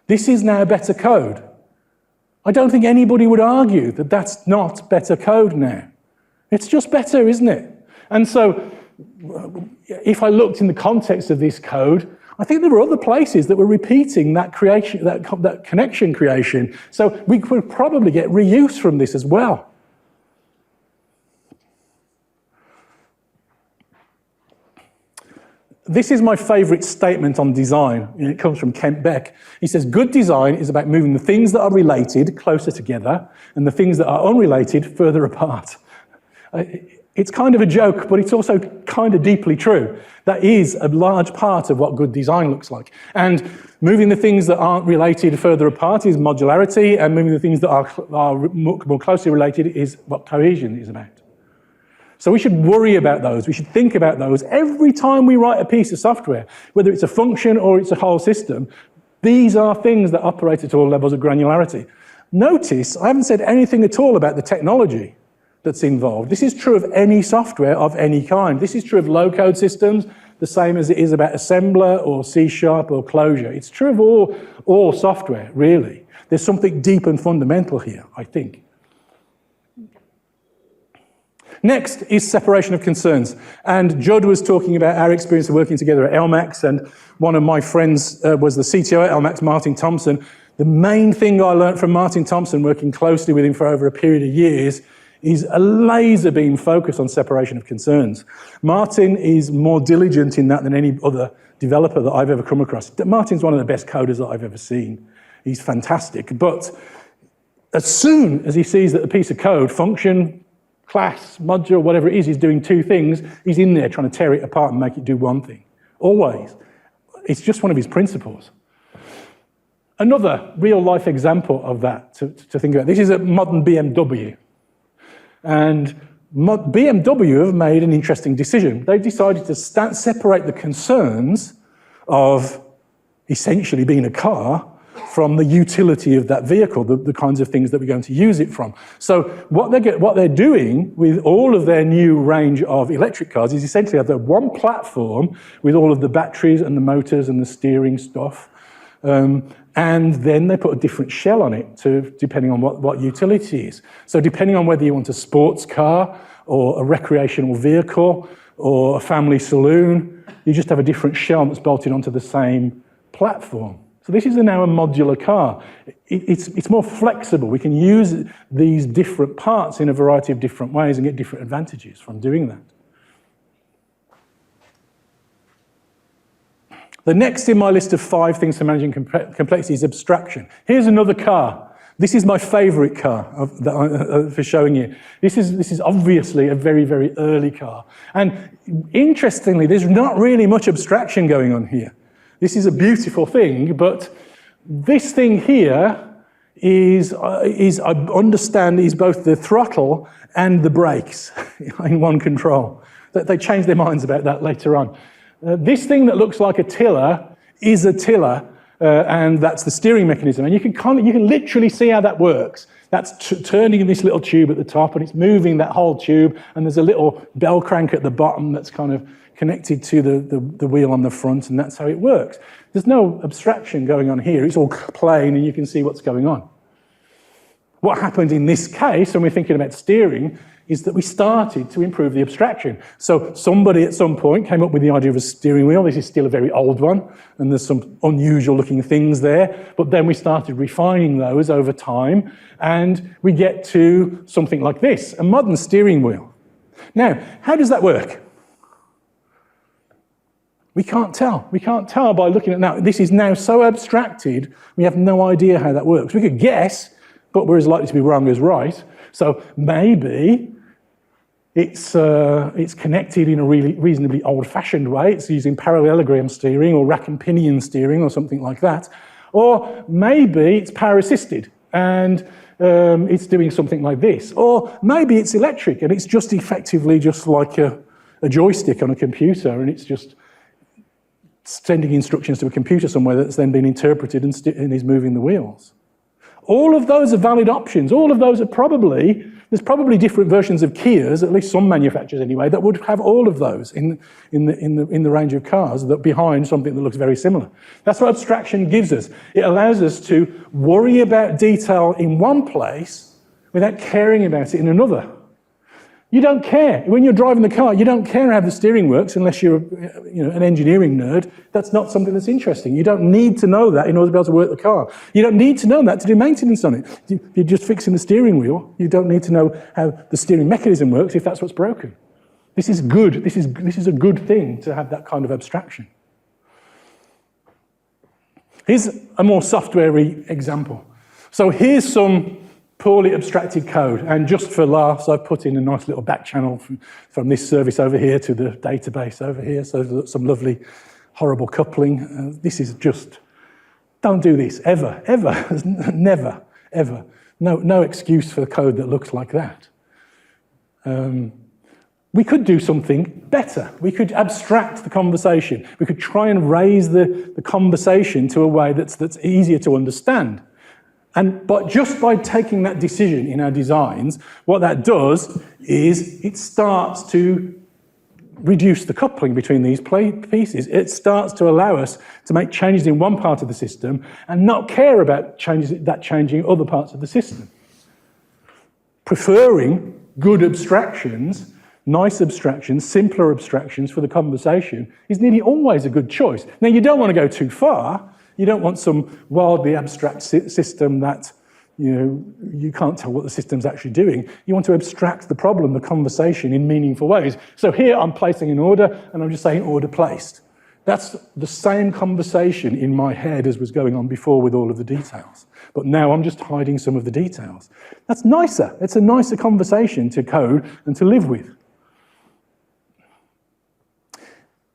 this is now better code. I don't think anybody would argue that that's not better code now. It's just better, isn't it? And so if I looked in the context of this code, I think there were other places that were repeating that creation, that connection creation. So we could probably get reuse from this as well. This is my favorite statement on design. It comes from Kent Beck. He says, good design is about moving the things that are related closer together and the things that are unrelated further apart. It's kind of a joke, but it's also kind of deeply true. That is a large part of what good design looks like. And moving the things that aren't related further apart is modularity, and moving the things that are more closely related is what cohesion is about. So we should worry about those. We should think about those every time we write a piece of software, whether it's a function or it's a whole system. These are things that operate at all levels of granularity. Notice I haven't said anything at all about the technology that's involved. This is true of any software of any kind. This is true of low-code systems, the same as it is about assembler or C# or Clojure. It's true of all software, really. There's something deep and fundamental here, I think. Next is separation of concerns. And Judd was talking about our experience of working together at LMAX, and one of my friends was the CTO at LMAX, Martin Thompson. The main thing I learned from Martin Thompson, working closely with him for over a period of years, is a laser beam focus on separation of concerns. Martin is more diligent in that than any other developer that I've ever come across. Martin's one of the best coders that I've ever seen. He's fantastic. But as soon as he sees that a piece of code, function, class, module, whatever it is doing two things, he's in there trying to tear it apart and make it do one thing. Always. It's just one of his principles. Another real-life example of that to think about, this is a modern BMW. And BMW have made an interesting decision. They've decided to separate the concerns of essentially being a car from the utility of that vehicle, the kinds of things that we're going to use it from. So what they're doing with all of their new range of electric cars is essentially have one platform with all of the batteries and the motors and the steering stuff, and then they put a different shell on it depending on what utility it is. So depending on whether you want a sports car or a recreational vehicle or a family saloon, you just have a different shell that's bolted onto the same platform. So this is now a modular car. It's more flexible. We can use these different parts in a variety of different ways and get different advantages from doing that. The next in my list of 5 things for managing complexity is abstraction. Here's another car. This is my favorite car for showing you. This is obviously a very, very early car. And interestingly, there's not really much abstraction going on here. This is a beautiful thing, but this thing here is I understand, is both the throttle and the brakes in one control. They change their minds about that later on. This thing that looks like a tiller is a tiller, and that's the steering mechanism. And you can literally see how that works. That's turning this little tube at the top, and it's moving that whole tube, and there's a little bell crank at the bottom that's kind of connected to the wheel on the front, and that's how it works. There's no abstraction going on here. It's all plain, and you can see what's going on. What happened in this case, when we're thinking about steering, is that we started to improve the abstraction. So somebody at some point came up with the idea of a steering wheel. This is still a very old one, and there's some unusual looking things there, but then we started refining those over time, and we get to something like this, a modern steering wheel. Now, how does that work? We can't tell. We can't tell by looking at now. This is now so abstracted, we have no idea how that works. We could guess, but we're as likely to be wrong as right. So maybe it's connected in a really reasonably old-fashioned way. It's using parallelogram steering or rack and pinion steering or something like that. Or maybe it's power-assisted and it's doing something like this. Or maybe it's electric and it's just effectively just like a joystick on a computer, and it's just sending instructions to a computer somewhere that's then been interpreted and is moving the wheels. All of those are valid options. All of those are there's probably different versions of Kias, at least some manufacturers anyway, that would have all of those in the range of cars that behind something that looks very similar. That's what abstraction gives us. It allows us to worry about detail in one place without caring about it in another. You don't care. When you're driving the car, you don't care how the steering works unless you're an engineering nerd. That's not something that's interesting. You don't need to know that in order to be able to work the car. You don't need to know that to do maintenance on it. You're just fixing the steering wheel. You don't need to know how the steering mechanism works if that's what's broken. This is good. This is a good thing to have that kind of abstraction. Here's a more software-y example. So here's some poorly abstracted code, and just for laughs, I've put in a nice little back channel from this service over here to the database over here, so some lovely, horrible coupling. This is just, don't do this, ever, never, ever. No excuse for code that looks like that. We could do something better. We could abstract the conversation. We could try and raise the conversation to a way that's easier to understand. But just by taking that decision in our designs, what that does is it starts to reduce the coupling between these pieces. It starts to allow us to make changes in one part of the system and not care about changing other parts of the system. Preferring good abstractions, nice abstractions, simpler abstractions for the conversation is nearly always a good choice. Now, you don't want to go too far. You don't want some wildly abstract system that you can't tell what the system's actually doing. You want to abstract the problem, the conversation, in meaningful ways. So here I'm placing an order, and I'm just saying order placed. That's the same conversation in my head as was going on before with all of the details. But now I'm just hiding some of the details. That's nicer. It's a nicer conversation to code and to live with.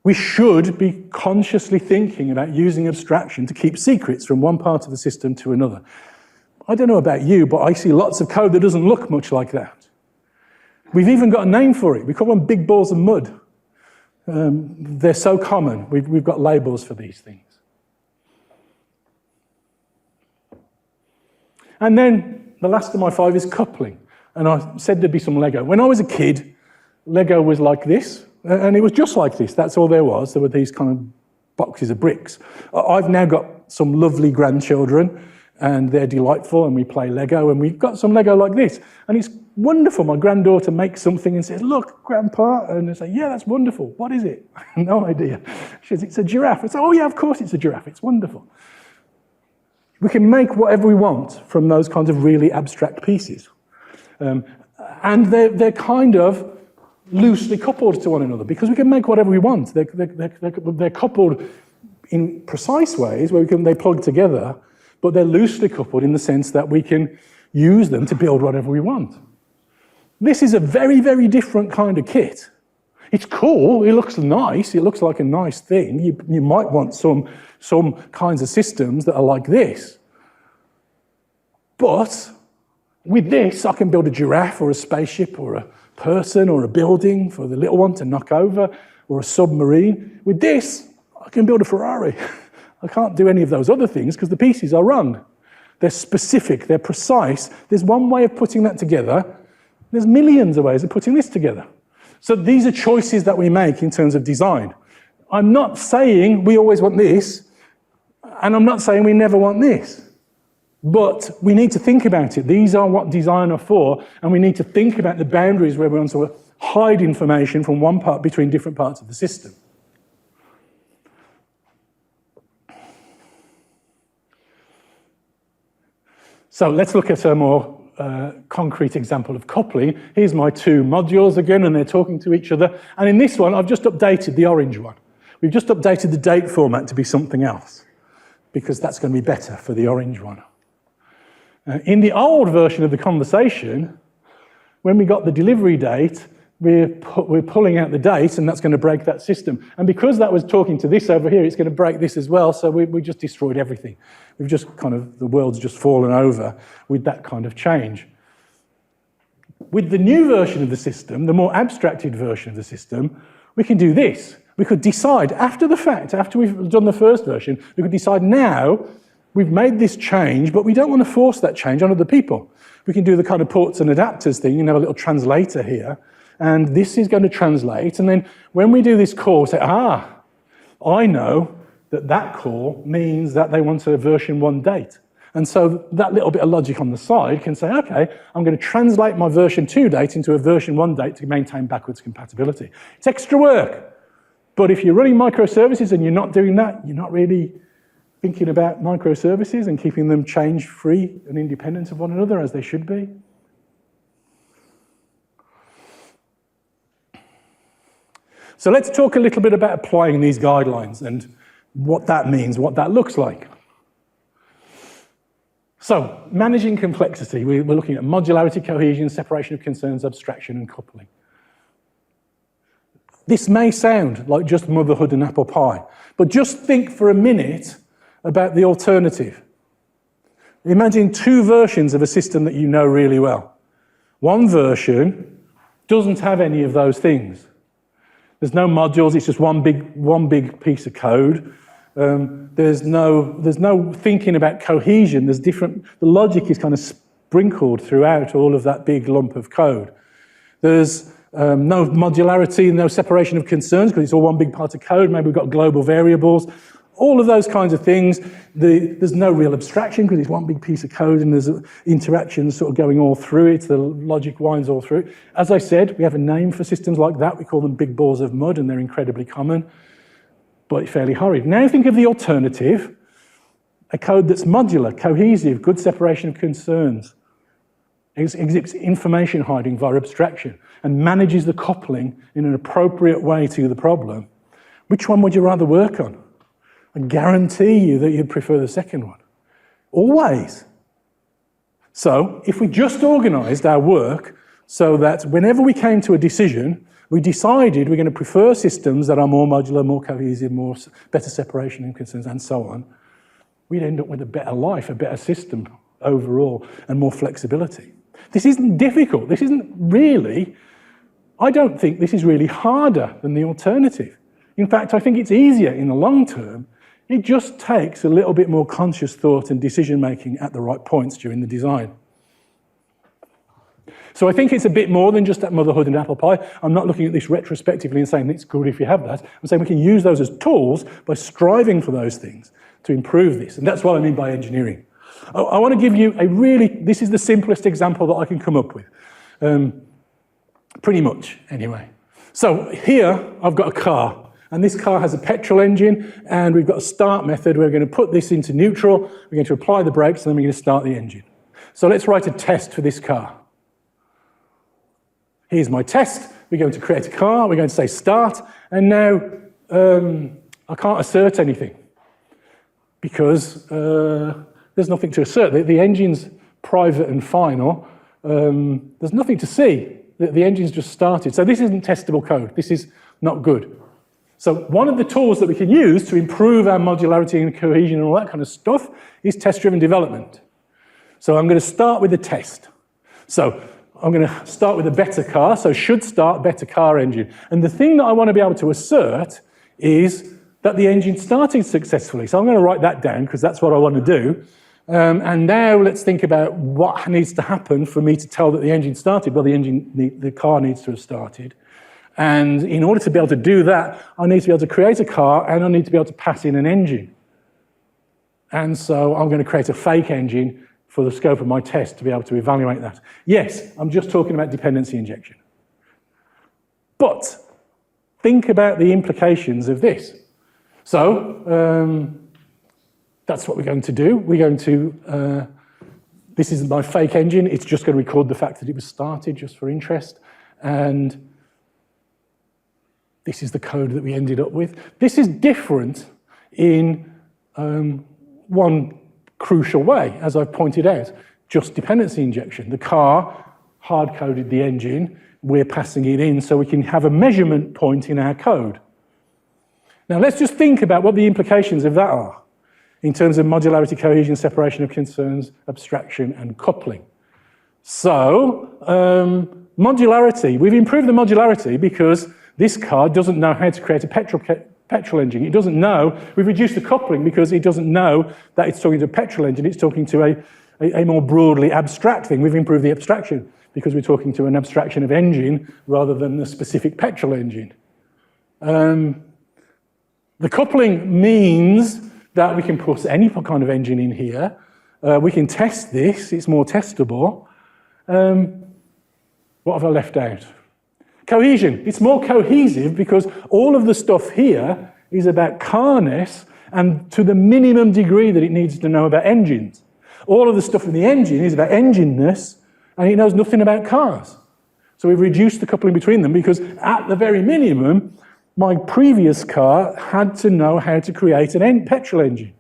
We should be consciously thinking about using abstraction to keep secrets from one part of the system to another. I don't know about you, but I see lots of code that doesn't look much like that. We've even got a name for it. We call them big balls of mud. They're so common. We've got labels for these things. And then the last of my 5 is coupling. And I said there'd be some Lego. When I was a kid, Lego was like this. And it was just like this. That's all there was. There were these kind of boxes of bricks. I've now got some lovely grandchildren, and they're delightful, and we play Lego, and we've got some Lego like this. And it's wonderful. My granddaughter makes something and says, "Look, Grandpa," and I say, "Yeah, that's wonderful. What is it?" I have no idea. She says, "It's a giraffe." I say, "Oh, yeah, of course it's a giraffe. It's wonderful." We can make whatever we want from those kinds of really abstract pieces. And they're kind of loosely coupled to one another because we can make whatever we want. They're coupled in precise ways where they plug together, but they're loosely coupled in the sense that we can use them to build whatever we want. This is a very, very different kind of kit. It's cool, it looks nice, it looks like a nice thing. You might want some kinds of systems that are like this. But with this, I can build a giraffe or a spaceship or a person or a building for the little one to knock over, or a submarine. With this, I can build a Ferrari. I can't do any of those other things because the pieces are wrong. They're specific, they're precise. There's one way of putting that together. There's millions of ways of putting this together. So these are choices that we make in terms of design. I'm not saying we always want this, and I'm not saying we never want this. But we need to think about it. These are what design are for, and we need to think about the boundaries where we want to hide information from one part between different parts of the system. So let's look at a more concrete example of coupling. Here's my 2 modules again, and they're talking to each other. And in this one, I've just updated the orange one. We've just updated the date format to be something else, because that's going to be better for the orange one. In the old version of the conversation, when we got the delivery date, we're pulling out the date, and that's going to break that system. And because that was talking to this over here, it's going to break this as well, so we just destroyed everything. We've just the world's just fallen over with that kind of change. With the new version of the system, the more abstracted version of the system, we can do this. We could decide after the fact, after we've done the first version, we could decide now, we've made this change, but we don't want to force that change on other people. We can do the kind of ports and adapters thing and have a little translator here. And this is going to translate. And then when we do this call, say, I know that call means that they want a version 1 date. And so that little bit of logic on the side can say, okay, I'm going to translate my version 2 date into a version 1 date to maintain backwards compatibility. It's extra work. But if you're running microservices and you're not doing that, you're not really thinking about microservices and keeping them change-free and independent of one another as they should be. So let's talk a little bit about applying these guidelines and what that means, what that looks like. So, managing complexity, we're looking at modularity, cohesion, separation of concerns, abstraction, and coupling. This may sound like just motherhood and apple pie, but just think for a minute about the alternative. Imagine 2 versions of a system that you know really well. One version doesn't have any of those things. There's no modules, it's just one big piece of code. There's no thinking about cohesion. The logic is kind of sprinkled throughout all of that big lump of code. There's no modularity, no separation of concerns because it's all one big part of code. Maybe we've got global variables. All of those kinds of things. There's no real abstraction because it's one big piece of code and there's interactions sort of going all through it. The logic winds all through it. As I said, we have a name for systems like that. We call them big balls of mud, and they're incredibly common, but fairly horrid. Now think of the alternative, a code that's modular, cohesive, good separation of concerns, exhibits information hiding via abstraction, and manages the coupling in an appropriate way to the problem. Which one would you rather work on? I guarantee you that you'd prefer the second one. Always. So if we just organised our work so that whenever we came to a decision, we decided we're going to prefer systems that are more modular, more cohesive, better separation and concerns, and so on, we'd end up with a better life, a better system overall, and more flexibility. This isn't difficult. This isn't really, I don't think this is really harder than the alternative. In fact, I think it's easier in the long term. It just takes a little bit more conscious thought and decision making at the right points during the design. So I think it's a bit more than just that motherhood and apple pie. I'm not looking at this retrospectively and saying it's good if you have that. I'm saying we can use those as tools by striving for those things to improve this. And that's what I mean by engineering. I want to give you this is the simplest example that I can come up with. Pretty much, anyway. So here I've got a car, and this car has a petrol engine, and we've got a start method. We're going to put this into neutral, we're going to apply the brakes, and then we're going to start the engine. So let's write a test for this car. Here's my test. We're going to create a car, we're going to say start, and now I can't assert anything because there's nothing to assert. The engine's private and final. There's nothing to see. The engine's just started. So this isn't testable code. This is not good. So one of the tools that we can use to improve our modularity and cohesion and all that kind of stuff is test-driven development. So I'm going to start with a test. So I'm going to start with a better car, so should start better car engine. And the thing that I want to be able to assert is that the engine started successfully. So I'm going to write that down because that's what I want to do. And now let's think about what needs to happen for me to tell that the engine started. Well, the car needs to have started. And in order to be able to do that, I need to be able to create a car and I need to be able to pass in an engine. And so I'm going to create a fake engine for the scope of my test to be able to evaluate that. Yes, I'm just talking about dependency injection. But think about the implications of this. So that's what we're going to do. We're going to, this is my fake engine. It's just going to record the fact that it was started just for interest. And this is the code that we ended up with. This is different in one crucial way, as I've pointed out, just dependency injection. The car hard-coded the engine, we're passing it in so we can have a measurement point in our code. Now let's just think about what the implications of that are in terms of modularity, cohesion, separation of concerns, abstraction, and coupling. So, modularity, we've improved the modularity because this car doesn't know how to create a petrol engine. It doesn't know, we've reduced the coupling because it doesn't know that it's talking to a petrol engine, it's talking to a more broadly abstract thing. We've improved the abstraction because we're talking to an abstraction of engine rather than the specific petrol engine. The coupling means that we can put any kind of engine in here. We can test this, it's more testable. What have I left out? Cohesion, it's more cohesive because all of the stuff here is about carness and to the minimum degree that it needs to know about engines. All of the stuff in the engine is about engineness and it knows nothing about cars. So we've reduced the coupling between them because at the very minimum, my previous car had to know how to create an petrol engine.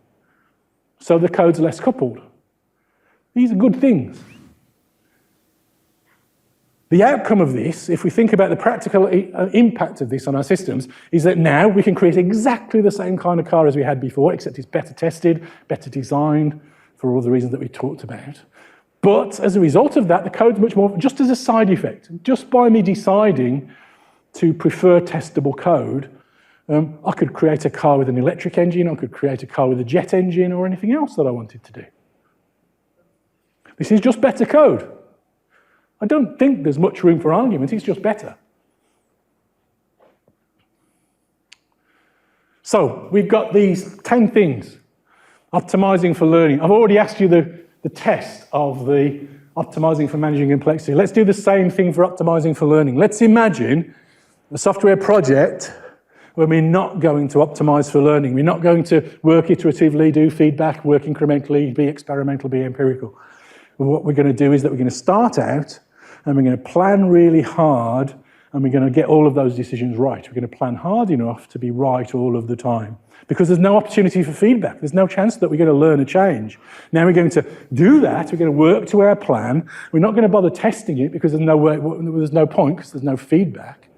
So the code's less coupled. These are good things. The outcome of this, if we think about the practical impact of this on our systems, is that now we can create exactly the same kind of car as we had before, except it's better tested, better designed, for all the reasons that we talked about. But as a result of that, the code's much more, just as a side effect, just by me deciding to prefer testable code, I could create a car with an electric engine, I could create a car with a jet engine, or anything else that I wanted to do. This is just better code. I don't think there's much room for argument, it's just better. So, we've got these 10 things. Optimizing for learning. I've already asked you the test of the optimizing for managing complexity. Let's do the same thing for optimizing for learning. Let's imagine a software project where we're not going to optimize for learning. We're not going to work iteratively, do feedback, work incrementally, be experimental, be empirical. What we're going to do is that we're going to start out and we're going to plan really hard and we're going to get all of those decisions right. We're going to plan hard enough to be right all of the time. Because there's no opportunity for feedback. There's no chance that we're going to learn a change. Now we're going to do that. We're going to work to our plan. We're not going to bother testing it because there's no point, because there's no feedback.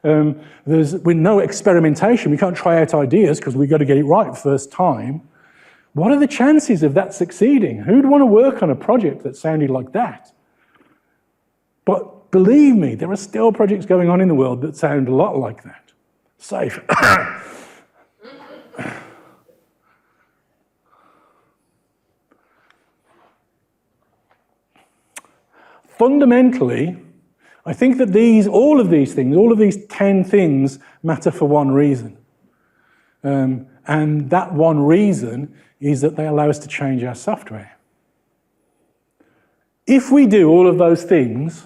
With no experimentation. We can't try out ideas because we've got to get it right first time. What are the chances of that succeeding? Who'd want to work on a project that sounded like that? But believe me, there are still projects going on in the world that sound a lot like that. Safe. Fundamentally, I think that all of these 10 things matter for one reason. And that one reason is that they allow us to change our software. If we do all of those things,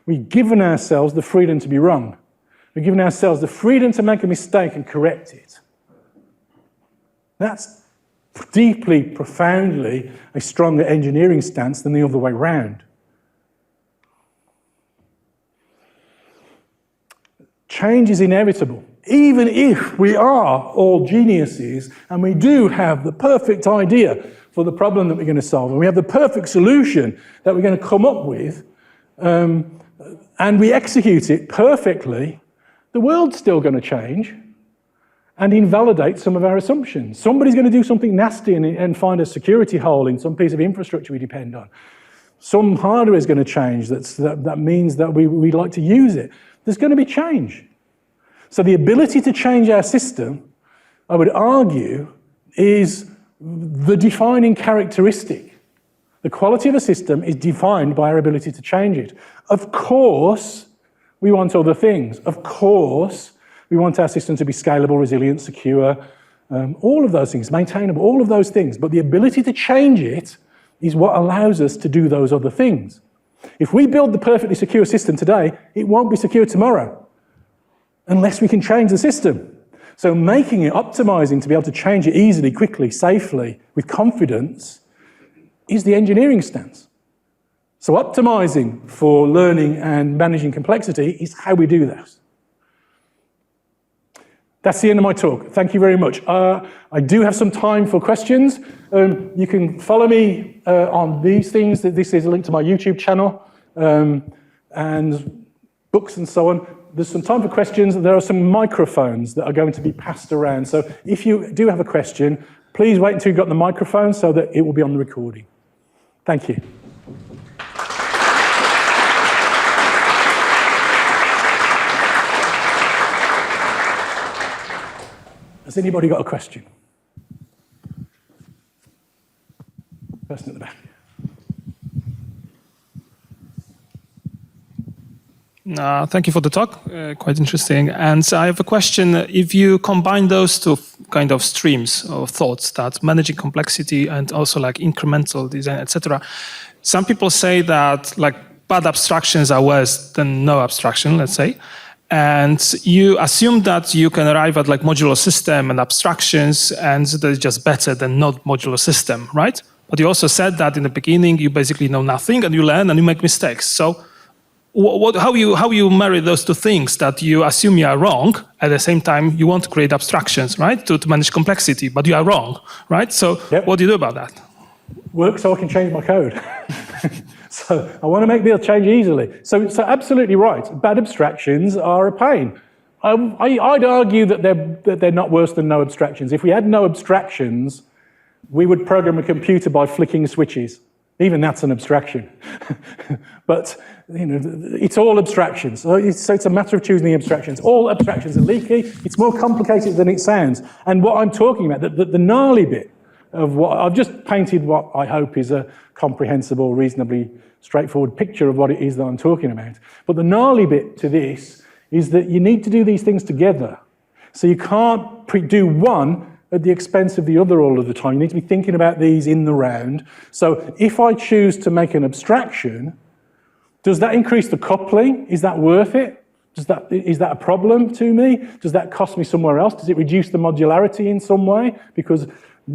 we've given ourselves the freedom to be wrong. We've given ourselves the freedom to make a mistake and correct it. That's deeply, profoundly a stronger engineering stance than the other way round. Change is inevitable. Even if we are all geniuses and we do have the perfect idea for the problem that we're going to solve, and we have the perfect solution that we're going to come up with, and we execute it perfectly, the world's still going to change and invalidate some of our assumptions. Somebody's going to do something nasty and find a security hole in some piece of infrastructure we depend on. Some hardware is going to change that means that we like to use it. There's going to be change. So the ability to change our system, I would argue, is the defining characteristic. The quality of a system is defined by our ability to change it. Of course, we want other things. Of course, we want our system to be scalable, resilient, secure, all of those things, maintainable, all of those things. But the ability to change it is what allows us to do those other things. If we build the perfectly secure system today, it won't be secure tomorrow unless we can change the system. So making it, optimizing to be able to change it easily, quickly, safely, with confidence is the engineering stance. So optimizing for learning and managing complexity is how we do that. That's the end of my talk. Thank you very much. I do have some time for questions. You can follow me on these things. This is a link to my YouTube channel and books and so on. There's some time for questions. There are some microphones that are going to be passed around. So if you do have a question, please wait until you've got the microphone so that it will be on the recording. Thank you. Has anybody got a question? Person at the back. Thank you for the talk, quite interesting. And I have a question. If you combine those two kind of streams of thoughts, that managing complexity and also like incremental design, etc., some people say that like bad abstractions are worse than no abstraction, let's say. And you assume that you can arrive at like modular system and abstractions, and that is just better than not modular system, right? But you also said that in the beginning you basically know nothing and you learn and you make mistakes. So how you marry those two things, that you assume you are wrong, at the same time you want to create abstractions, right, to manage complexity, but you are wrong, right? So yep. What do you do about that? Work so I can change my code. So I want to make the change easily. So absolutely right. Bad abstractions are a pain. I'd argue that they're not worse than no abstractions. If we had no abstractions, we would program a computer by flicking switches. Even that's an abstraction. But you know, it's all abstractions. So it's a matter of choosing the abstractions. All abstractions are leaky. It's more complicated than it sounds. And what I'm talking about, the gnarly bit of what I've just painted, what I hope is a comprehensible, reasonably straightforward picture of what it is that I'm talking about. But the gnarly bit to this is that you need to do these things together. So you can't do one at the expense of the other all of the time. You need to be thinking about these in the round. So if I choose to make an abstraction, does that increase the coupling? Is that worth it? Is that a problem to me? Does that cost me somewhere else? Does it reduce the modularity in some way? Because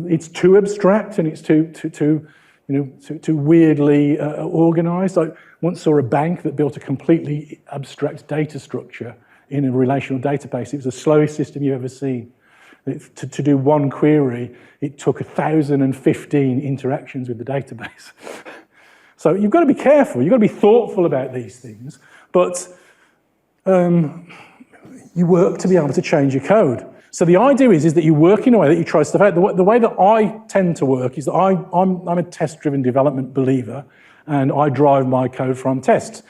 it's too abstract and it's too too weirdly organized. I once saw a bank that built a completely abstract data structure in a relational database. It was the slowest system you've ever seen. To do one query, it took 1,015 interactions with the database. So you've got to be careful, you've got to be thoughtful about these things, but you work to be able to change your code. So the idea is that you work in a way that you try stuff out. The way that I tend to work is that I'm a test-driven development believer, and I drive my code from tests.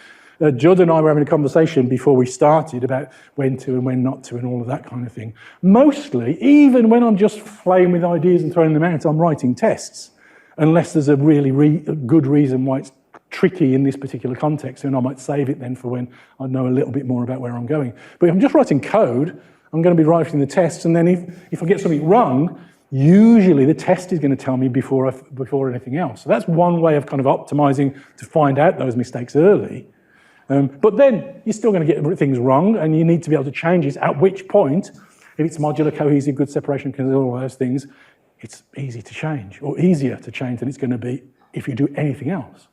Judd and I were having a conversation before we started about when to and when not to and all of that kind of thing. Mostly, even when I'm just playing with ideas and throwing them out, I'm writing tests, unless there's a really good reason why it's tricky in this particular context, and I might save it then for when I know a little bit more about where I'm going. But if I'm just writing code, I'm going to be writing the tests, and then if I get something wrong, usually the test is going to tell me before anything else. So that's one way of kind of optimizing to find out those mistakes early. But then you're still going to get things wrong, and you need to be able to change it, at which point, if it's modular, cohesive, good separation, control, all those things, it's easy to change, or easier to change than it's going to be if you do anything else.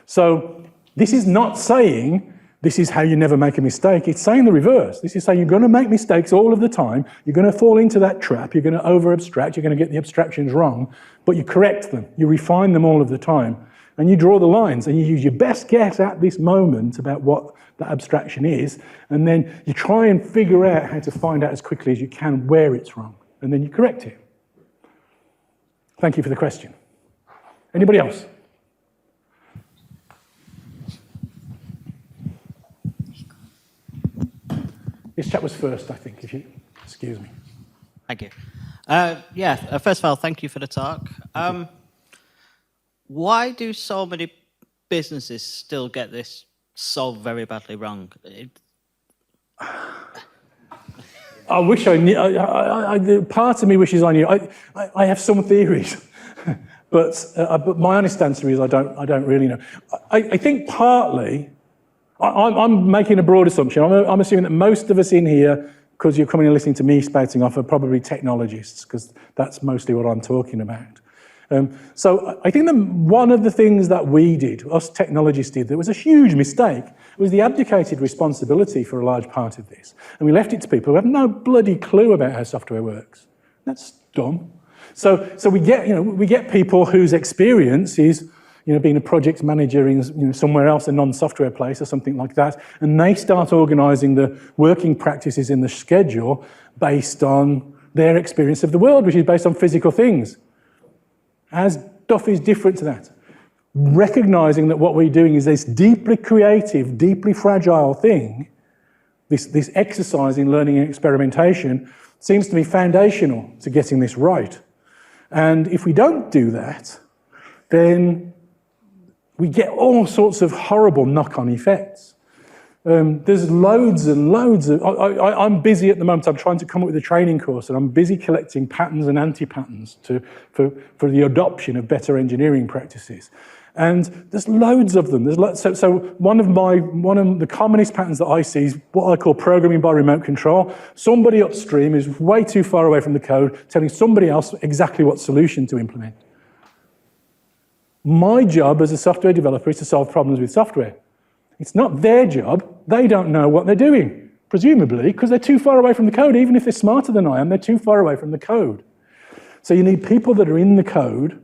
So this is not saying this is how you never make a mistake. It's saying the reverse. This is saying you're going to make mistakes all of the time. You're going to fall into that trap. You're going to over-abstract. You're going to get the abstractions wrong, but you correct them. You refine them all of the time. And you draw the lines, and you use your best guess at this moment about what that abstraction is, and then you try and figure out how to find out as quickly as you can where it's wrong, and then you correct it. Thank you for the question. Anybody else? This chap was first, I think, if you excuse me. Thank you. First of all, thank you for the talk. Why do so many businesses still get this so very badly wrong? I wish I knew. Part of me wishes I knew. I have some theories, but my honest answer is I don't really know. I think partly, I'm making a broad assumption. I'm assuming that most of us in here, because you're coming and listening to me spouting off, are probably technologists, because that's mostly what I'm talking about. So I think that one of the things that we did, us technologists did, that was a huge mistake, was the abdicated responsibility for a large part of this. And we left it to people who have no bloody clue about how software works. That's dumb. So we get people whose experience is being a project manager in somewhere else, a non-software place or something like that, and they start organising the working practices in the schedule based on their experience of the world, which is based on physical things. As stuff is different to that. Recognising that what we're doing is this deeply creative, deeply fragile thing, this exercise in learning and experimentation, seems to be foundational to getting this right. And if we don't do that, then we get all sorts of horrible knock-on effects. There's loads and loads of... I'm busy at the moment. I'm trying to come up with a training course, and I'm busy collecting patterns and anti-patterns for the adoption of better engineering practices. And there's loads of them. So one of the commonest patterns that I see is what I call programming by remote control. Somebody upstream is way too far away from the code, telling somebody else exactly what solution to implement. My job as a software developer is to solve problems with software. It's not their job. They don't know what they're doing, presumably, because they're too far away from the code. Even if they're smarter than I am, they're too far away from the code. So you need people that are in the code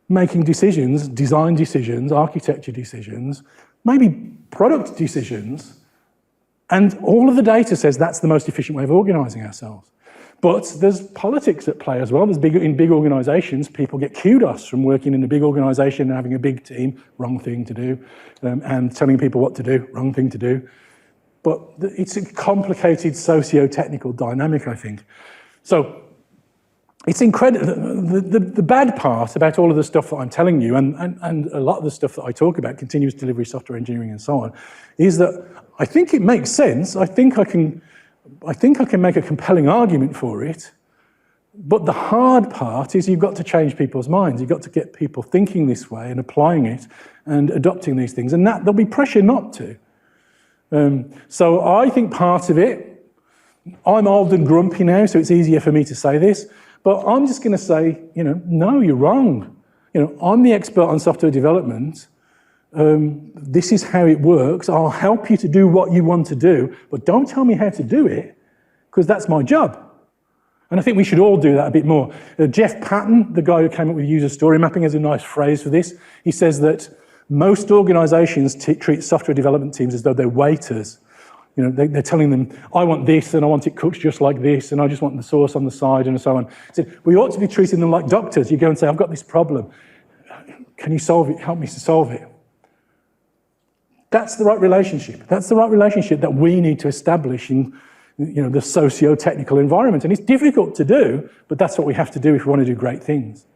making decisions, design decisions, architecture decisions, maybe product decisions, and all of the data says that's the most efficient way of organising ourselves. But there's politics at play as well. In big organisations, people get kudos from working in a big organisation and having a big team, wrong thing to do, and telling people what to do, wrong thing to do. But it's a complicated socio-technical dynamic, I think. So it's incredible. The bad part about all of the stuff that I'm telling you, and a lot of the stuff that I talk about, continuous delivery, software engineering, and so on, is that I think it makes sense. I think I can make a compelling argument for it, but the hard part is you've got to change people's minds. You've got to get people thinking this way and applying it and adopting these things, and there'll be pressure not to. So I think part of it, I'm old and grumpy now, so it's easier for me to say this, but I'm just going to say, no, you're wrong. I'm the expert on software development. This is how it works. I'll help you to do what you want to do, but don't tell me how to do it, because that's my job. And I think we should all do that a bit more. Jeff Patton, the guy who came up with user story mapping, has a nice phrase for this. He says that most organizations treat software development teams as though they're waiters. They're telling them, I want this, and I want it cooked just like this, and I just want the sauce on the side, and so on. So we ought to be treating them like doctors. You go and say, I've got this problem. Can you solve it? Help me to solve it. That's the right relationship. That's the right relationship that we need to establish in the socio-technical environment. And it's difficult to do, but that's what we have to do if we want to do great things.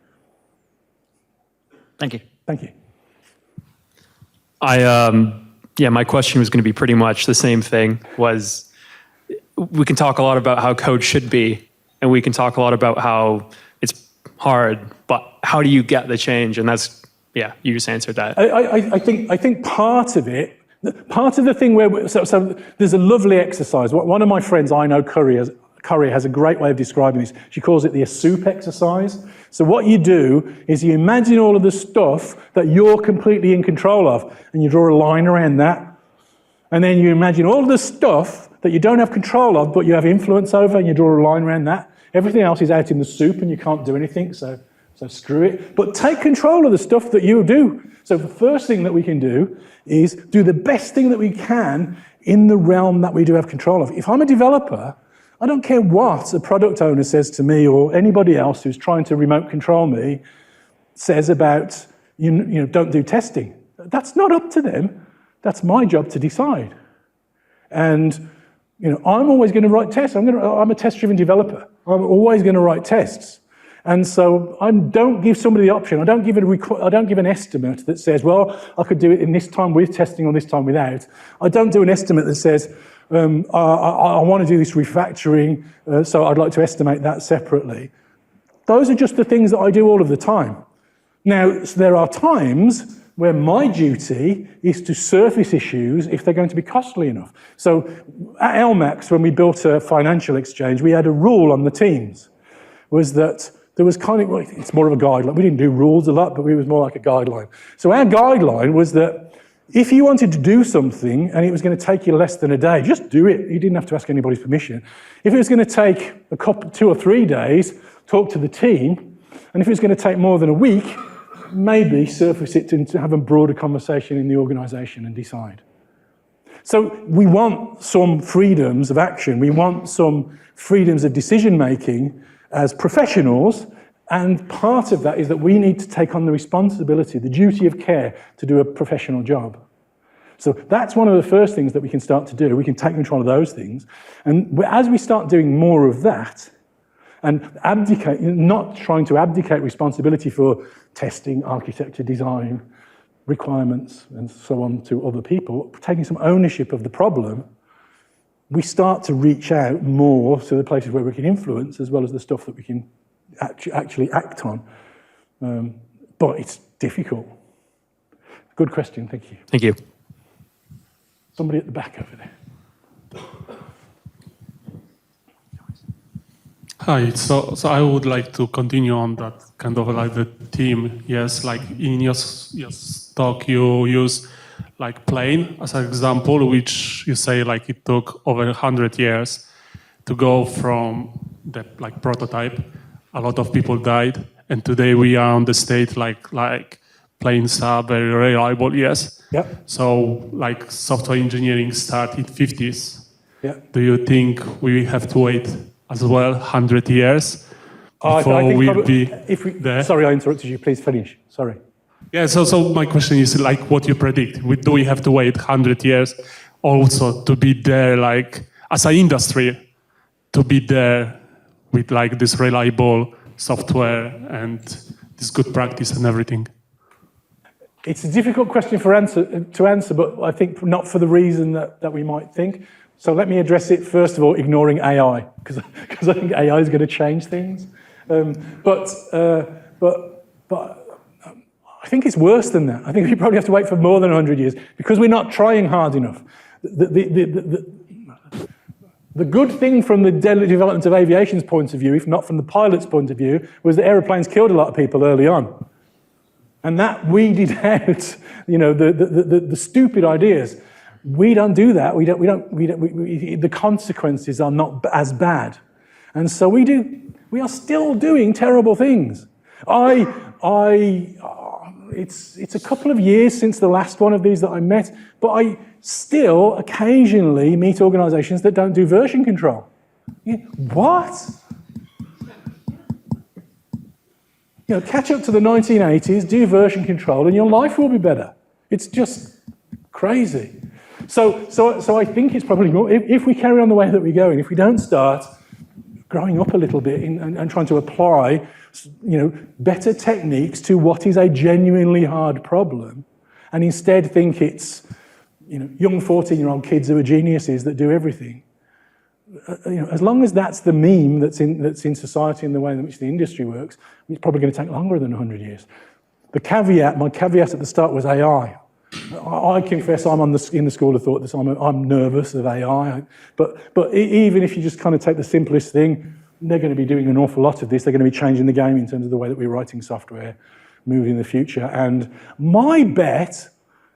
Thank you. Thank you. My question was going to be pretty much the same thing. We can talk a lot about how code should be, and we can talk a lot about how it's hard, but how do you get the change? And that's, you just answered that. I think part of the thing where, so there's a lovely exercise. One of my friends, I know, Curry, has a great way of describing this. She calls it the soup exercise. So what you do is you imagine all of the stuff that you're completely in control of, and you draw a line around that. And then you imagine all of the stuff that you don't have control of, but you have influence over, and you draw a line around that. Everything else is out in the soup, and you can't do anything, so screw it. But take control of the stuff that you do. So the first thing that we can do is do the best thing that we can in the realm that we do have control of. If I'm a developer, I don't care what a product owner says to me, or anybody else who's trying to remote control me says about, don't do testing. That's not up to them. That's my job to decide. And, I'm always going to write tests. I'm a test-driven developer. I'm always going to write tests. And so I don't give somebody the option. I don't give an estimate that says, well, I could do it in this time with testing or this time without. I don't do an estimate that says, I want to do this refactoring, so I'd like to estimate that separately. Those are just the things that I do all of the time. Now, so there are times where my duty is to surface issues if they're going to be costly enough. So at LMAX, when we built a financial exchange, we had a rule on the teams, was that there was it's more of a guideline. We didn't do rules a lot, but it was more like a guideline. So our guideline was that if you wanted to do something and it was going to take you less than a day, just do it. You didn't have to ask anybody's permission. If it was going to take 2 or 3 days, talk to the team. And if it was going to take more than a week, maybe surface it to have a broader conversation in the organisation and decide. So we want some freedoms of action. We want some freedoms of decision-making as professionals, and part of that is that we need to take on the responsibility, the duty of care to do a professional job. So that's one of the first things that we can start to do. We can take control of those things. And as we start doing more of that, and not trying to abdicate responsibility for testing, architecture, design, requirements, and so on to other people, taking some ownership of the problem, we start to reach out more to the places where we can influence, as well as the stuff that we can actually act on. But it's difficult. Good question, thank you. Thank you. Somebody at the back over there. Hi, so I would like to continue on that kind of like the theme. Yes, like in your talk you use like plane as an example, which you say like it took over 100 years to go from the like prototype. A lot of people died, and today we are on the state like planes are very reliable. Yes. Yeah. So like software engineering started in 50s. Yeah. Do you think we have to wait as well 100 years before I think we'll be there? Sorry, I interrupted you. Please finish. Sorry. Yeah, so my question is like what you predict. Do we have to wait 100 years also to be there, like as an industry, to be there with like this reliable software and this good practice and everything? It's a difficult question to answer, but I think not for the reason that we might think. So let me address it, first of all, ignoring AI, because I think AI is going to change things. But I think it's worse than that. I think we probably have to wait for more than 100 years because we're not trying hard enough. The good thing from the development of aviation's point of view, if not from the pilot's point of view, was that aeroplanes killed a lot of people early on. And that weeded out, the stupid ideas. We don't do that. The consequences are not as bad. And so we are still doing terrible things. It's a couple of years since the last one of these that I met, but I still occasionally meet organizations that don't do version control. What? Catch up to the 1980s, do version control, and your life will be better. It's just crazy. So I think it's probably more, if we carry on the way that we're going, if we don't start growing up a little bit and trying to apply, better techniques to what is a genuinely hard problem, and instead think it's, young 14-year-old kids who are geniuses that do everything. As long as that's the meme that's in society and the way in which the industry works, it's probably going to take longer than 100 years. My caveat at the start was AI. I confess I'm in the school of thought that I'm nervous of AI. But even if you just kind of take the simplest thing, they're going to be doing an awful lot of this. They're going to be changing the game in terms of the way that we're writing software moving in the future. And my bet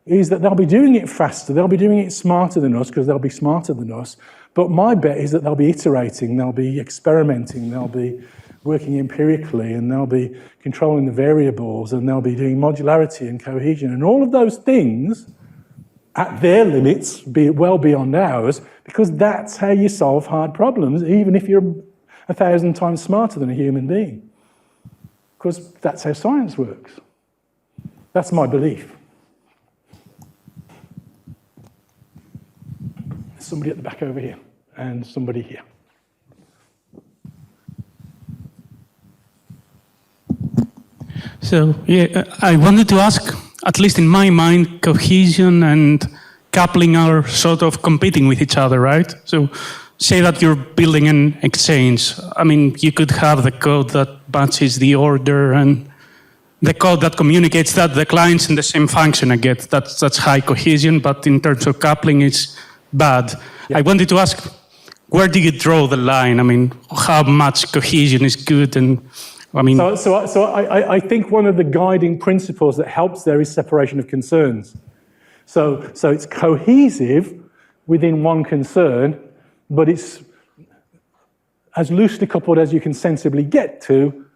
is that they'll be doing it faster. They'll be doing it smarter than us because they'll be smarter than us. But my bet is that they'll be iterating, they'll be experimenting, they'll be working empirically, and they'll be controlling the variables, and they'll be doing modularity and cohesion, and all of those things at their limits, be it well beyond ours, because that's how you solve hard problems, even if you're 1,000 times smarter than a human being. Because that's how science works. That's my belief. There's somebody at the back over here, and somebody here. So, I wanted to ask, at least in my mind, cohesion and coupling are sort of competing with each other, right? So, say that you're building an exchange. I mean, you could have the code that matches the order and the code that communicates that the client's in the same function. I get that's high cohesion, but in terms of coupling, it's bad. Yeah. I wanted to ask, where do you draw the line? I mean, how much cohesion is good? And I mean, so I think one of the guiding principles that helps there is separation of concerns. So it's cohesive within one concern, but it's as loosely coupled as you can sensibly get to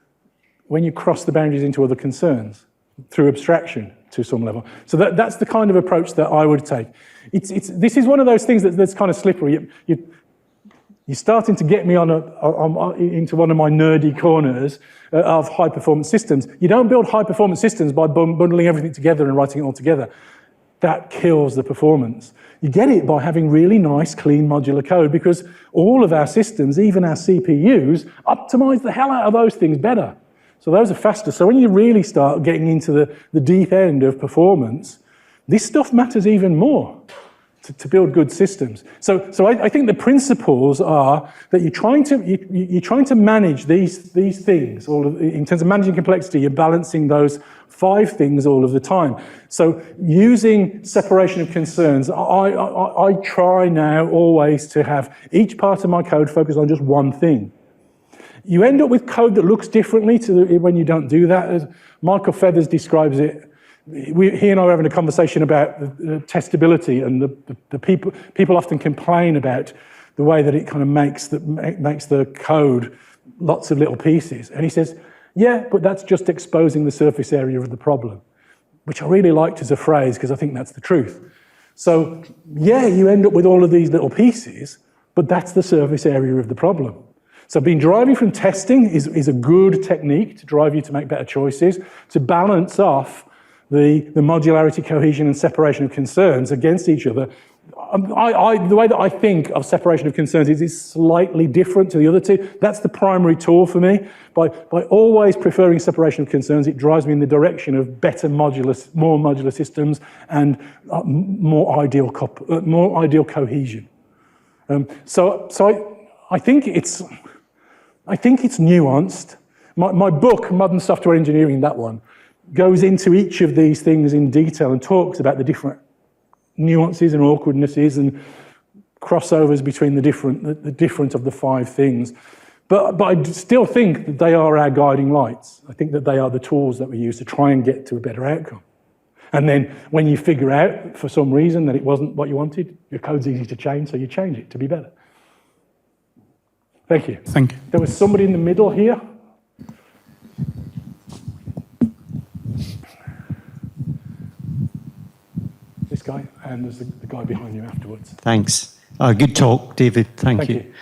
when you cross the boundaries into other concerns through abstraction to some level. So that's the kind of approach that I would take. This is one of those things that's kind of slippery. You're starting to get me into one of my nerdy corners of high-performance systems. You don't build high-performance systems by bundling everything together and writing it all together. That kills the performance. You get it by having really nice, clean modular code, because all of our systems, even our CPUs, optimize the hell out of those things better. So those are faster. So when you really start getting into the deep end of performance, this stuff matters even more to build good systems. So I think the principles are that you're trying to manage these things in terms of managing complexity. You're balancing those 5 things all of the time. So using separation of concerns, I try now always to have each part of my code focus on just one thing. You end up with code that looks differently when you don't do that. As Michael Feathers describes it, he and I were having a conversation about the testability, and the people often complain about the way that it kind of makes the code lots of little pieces. And he says, yeah, but that's just exposing the surface area of the problem, which I really liked as a phrase because I think that's the truth. So yeah, you end up with all of these little pieces, but that's the surface area of the problem. So driving from testing is a good technique to drive you to make better choices, to balance off the modularity, cohesion, and separation of concerns against each other. The way that I think of separation of concerns is slightly different to the other two. That's the primary tool for me. By always preferring separation of concerns, it drives me in the direction of better more modular systems and more ideal cohesion. So I think it's nuanced. My book, Modern Software Engineering, that one, goes into each of these things in detail and talks about the different nuances and awkwardnesses and crossovers between the different of the 5 things. But I still think that they are our guiding lights. I think that they are the tools that we use to try and get to a better outcome. And then when you figure out, for some reason, that it wasn't what you wanted, your code's easy to change, so you change it to be better. Thank you. Thank you. There was somebody in the middle here. This guy, and there's the guy behind you afterwards. Thanks. Good talk, David. Thank you.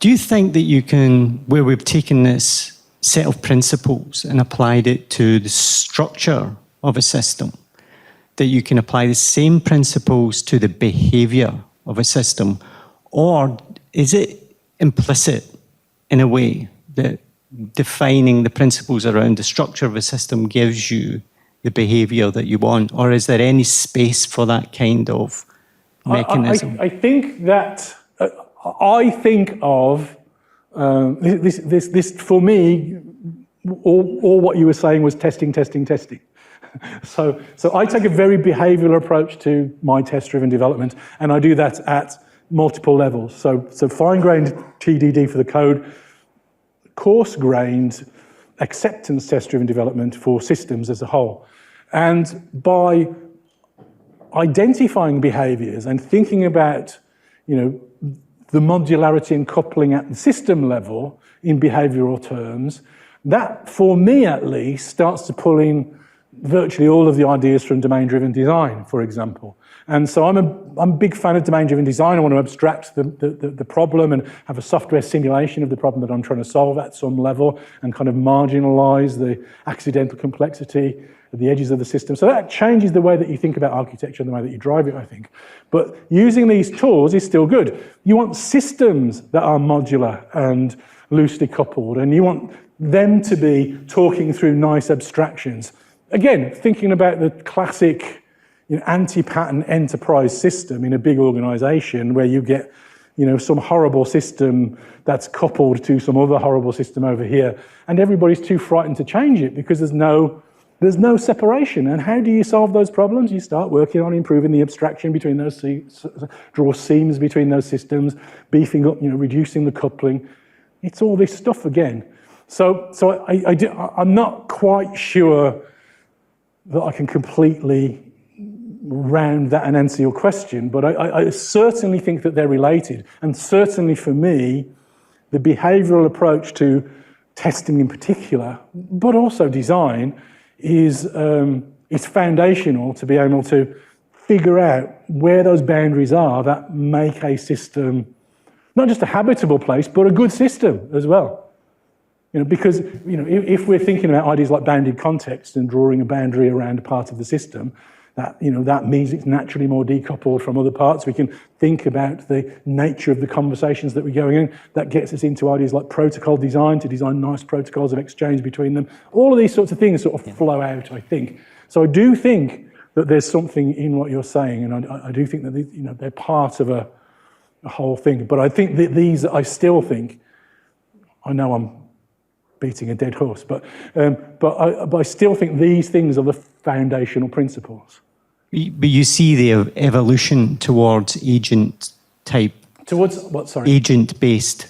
Do you think that you can, where we've taken this set of principles and applied it to the structure of a system, that you can apply the same principles to the behavior of a system? Or is it implicit in a way that defining the principles around the structure of a system gives you the behavior that you want? Or is there any space for that kind of mechanism? I think that I think of this for me. All what you were saying was testing. So I take a very behavioural approach to my test-driven development, and I do that at multiple levels. So fine-grained TDD for the code, coarse-grained acceptance test-driven development for systems as a whole. And by identifying behaviours and thinking about, the modularity and coupling at the system level in behavioural terms, that, for me at least, starts to pull in virtually all of the ideas from domain-driven design, for example. And so I'm a big fan of domain-driven design. I want to abstract the problem and have a software simulation of the problem that I'm trying to solve at some level and kind of marginalise the accidental complexity at the edges of the system. So that changes the way that you think about architecture and the way that you drive it, I think. But using these tools is still good. You want systems that are modular and loosely coupled, and you want them to be talking through nice abstractions. Again, thinking about the classic anti-pattern enterprise system in a big organisation where you get some horrible system that's coupled to some other horrible system over here, and everybody's too frightened to change it because there's no separation. And how do you solve those problems? You start working on improving the abstraction between those, draw seams between those systems, beefing up, reducing the coupling. It's all this stuff again. So I'm not quite sure that I can completely round that and answer your question, but I certainly think that they're related. And certainly for me, the behavioural approach to testing in particular, but also design, is foundational to be able to figure out where those boundaries are that make a system not just a habitable place, but a good system as well. Because if we're thinking about ideas like bounded context and drawing a boundary around a part of the system, that means it's naturally more decoupled from other parts. We can think about the nature of the conversations that we're going in. That gets us into ideas like protocol design, to design nice protocols of exchange between them. All of these sorts of things sort of flow out, I think. So I do think that there's something in what you're saying, and I do think that they're part of a whole thing. But I think that I still think, I know I'm beating a dead horse, but I still think these things are the foundational principles. But you see the evolution towards agent type. Towards what, sorry? Agent-based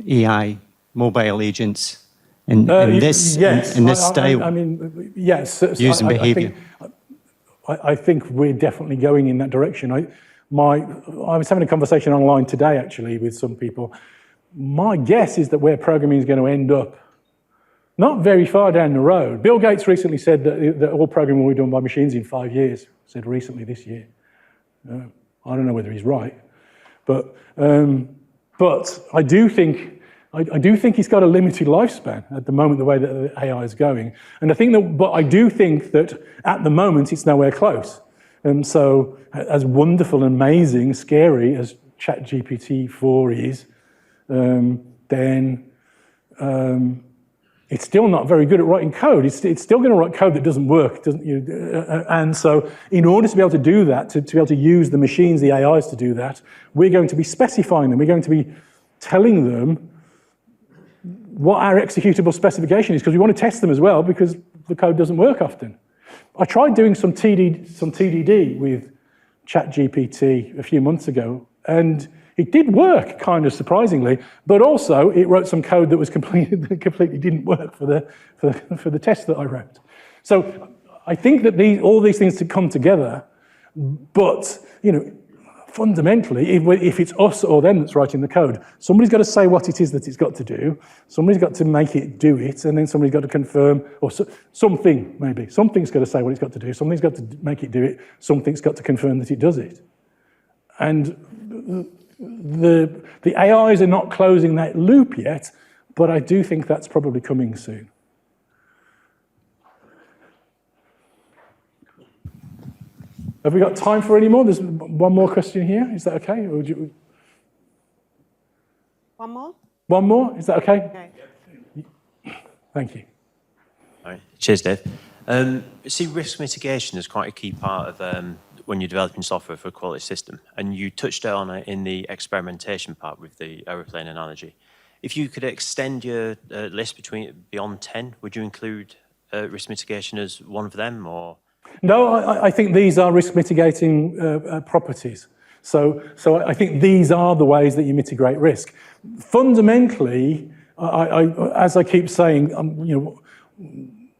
AI, mobile agents, in this style. I mean, yes. Using behaviour. I think we're definitely going in that direction. I was having a conversation online today, actually, with some people. My guess is that where programming is going to end up, not very far down the road. Bill Gates recently said that all programming will be done by machines in 5 years. Said recently this year. I don't know whether he's right, but I do think he's got a limited lifespan at the moment, the way that the AI is going. And I do think that at the moment it's nowhere close. And so, as wonderful and amazing, scary as ChatGPT-4 is, then it's still not very good at writing code. It's still going to write code that doesn't work. And so in order to be able to do that, to be able to use the machines, the AIs to do that, we're going to be specifying them. We're going to be telling them what our executable specification is, because we want to test them as well, because the code doesn't work often. I tried doing some TDD with ChatGPT a few months ago, and It did work, kind of surprisingly, but also it wrote some code that was completely didn't work for the test that I wrote. So I think that all these things to come together, but fundamentally, if it's us or them that's writing the code, somebody's got to say what it is that it's got to do, somebody's got to make it do it, and then somebody's got to confirm, or something maybe. Something's got to say what it's got to do, something's got to make it do it, something's got to confirm that it does it. And the AIs are not closing that loop yet, but I do think that's probably coming soon. Have we got time for any more? There's one more question here. Is that okay? Or One more? One more? Is that okay? Okay. Thank you. All right. Cheers, Dave. See, risk mitigation is quite a key part of when you're developing software for a quality system, and you touched on it in the experimentation part with the aeroplane analogy. If you could extend your list beyond 10, would you include risk mitigation as one of them, or? No, I think these are risk mitigating properties. So I think these are the ways that you mitigate risk. Fundamentally, as I keep saying,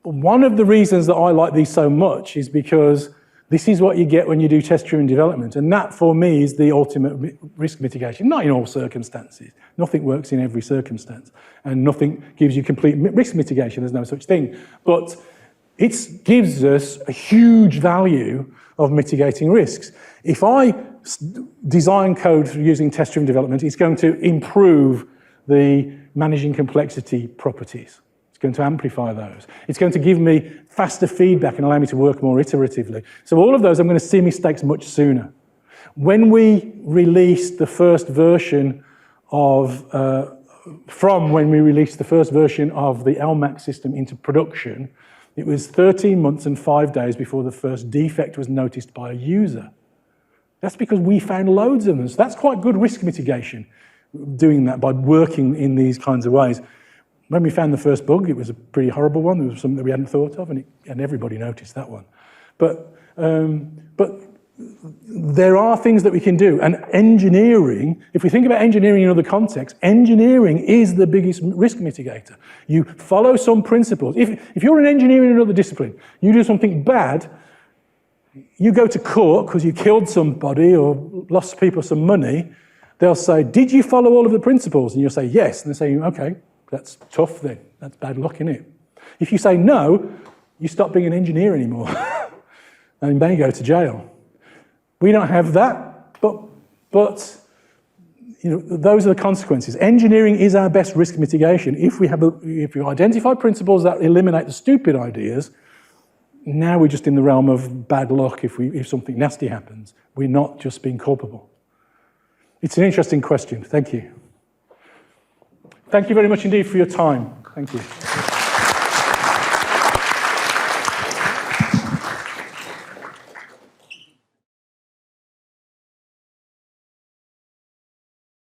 one of the reasons that I like these so much is because this is what you get when you do test-driven development, and that for me is the ultimate risk mitigation. Not in all circumstances. Nothing works in every circumstance, and nothing gives you complete risk mitigation. There's no such thing. But it gives us a huge value of mitigating risks. If I design code for using test-driven development, it's going to improve the managing complexity properties. It's going to amplify those. It's going to give me faster feedback and allow me to work more iteratively. So all of those, I'm going to see mistakes much sooner. When we released the first version of, when we released the first version of the LMAC system into production, it was 13 months and 5 days before the first defect was noticed by a user. That's because we found loads of them. So that's quite good risk mitigation, doing that by working in these kinds of ways. When we found the first bug, it was a pretty horrible one. There was something that we hadn't thought of, and everybody noticed that one. But there are things that we can do. And engineering, if we think about engineering in other contexts, engineering is the biggest risk mitigator. You follow some principles. If you're an engineer in another discipline, you do something bad, you go to court because you killed somebody or lost people some money, they'll say, did you follow all of the principles? And you'll say, yes. And they say, okay, that's tough then. That's bad luck, isn't it? If you say no, you stop being an engineer anymore and may go to jail. We don't have that, but those are the consequences. Engineering is our best risk mitigation. If we identify principles that eliminate the stupid ideas, now we're just in the realm of bad luck if something nasty happens. We're not just being culpable. It's an interesting question. Thank you. Thank you very much indeed for your time. Thank you.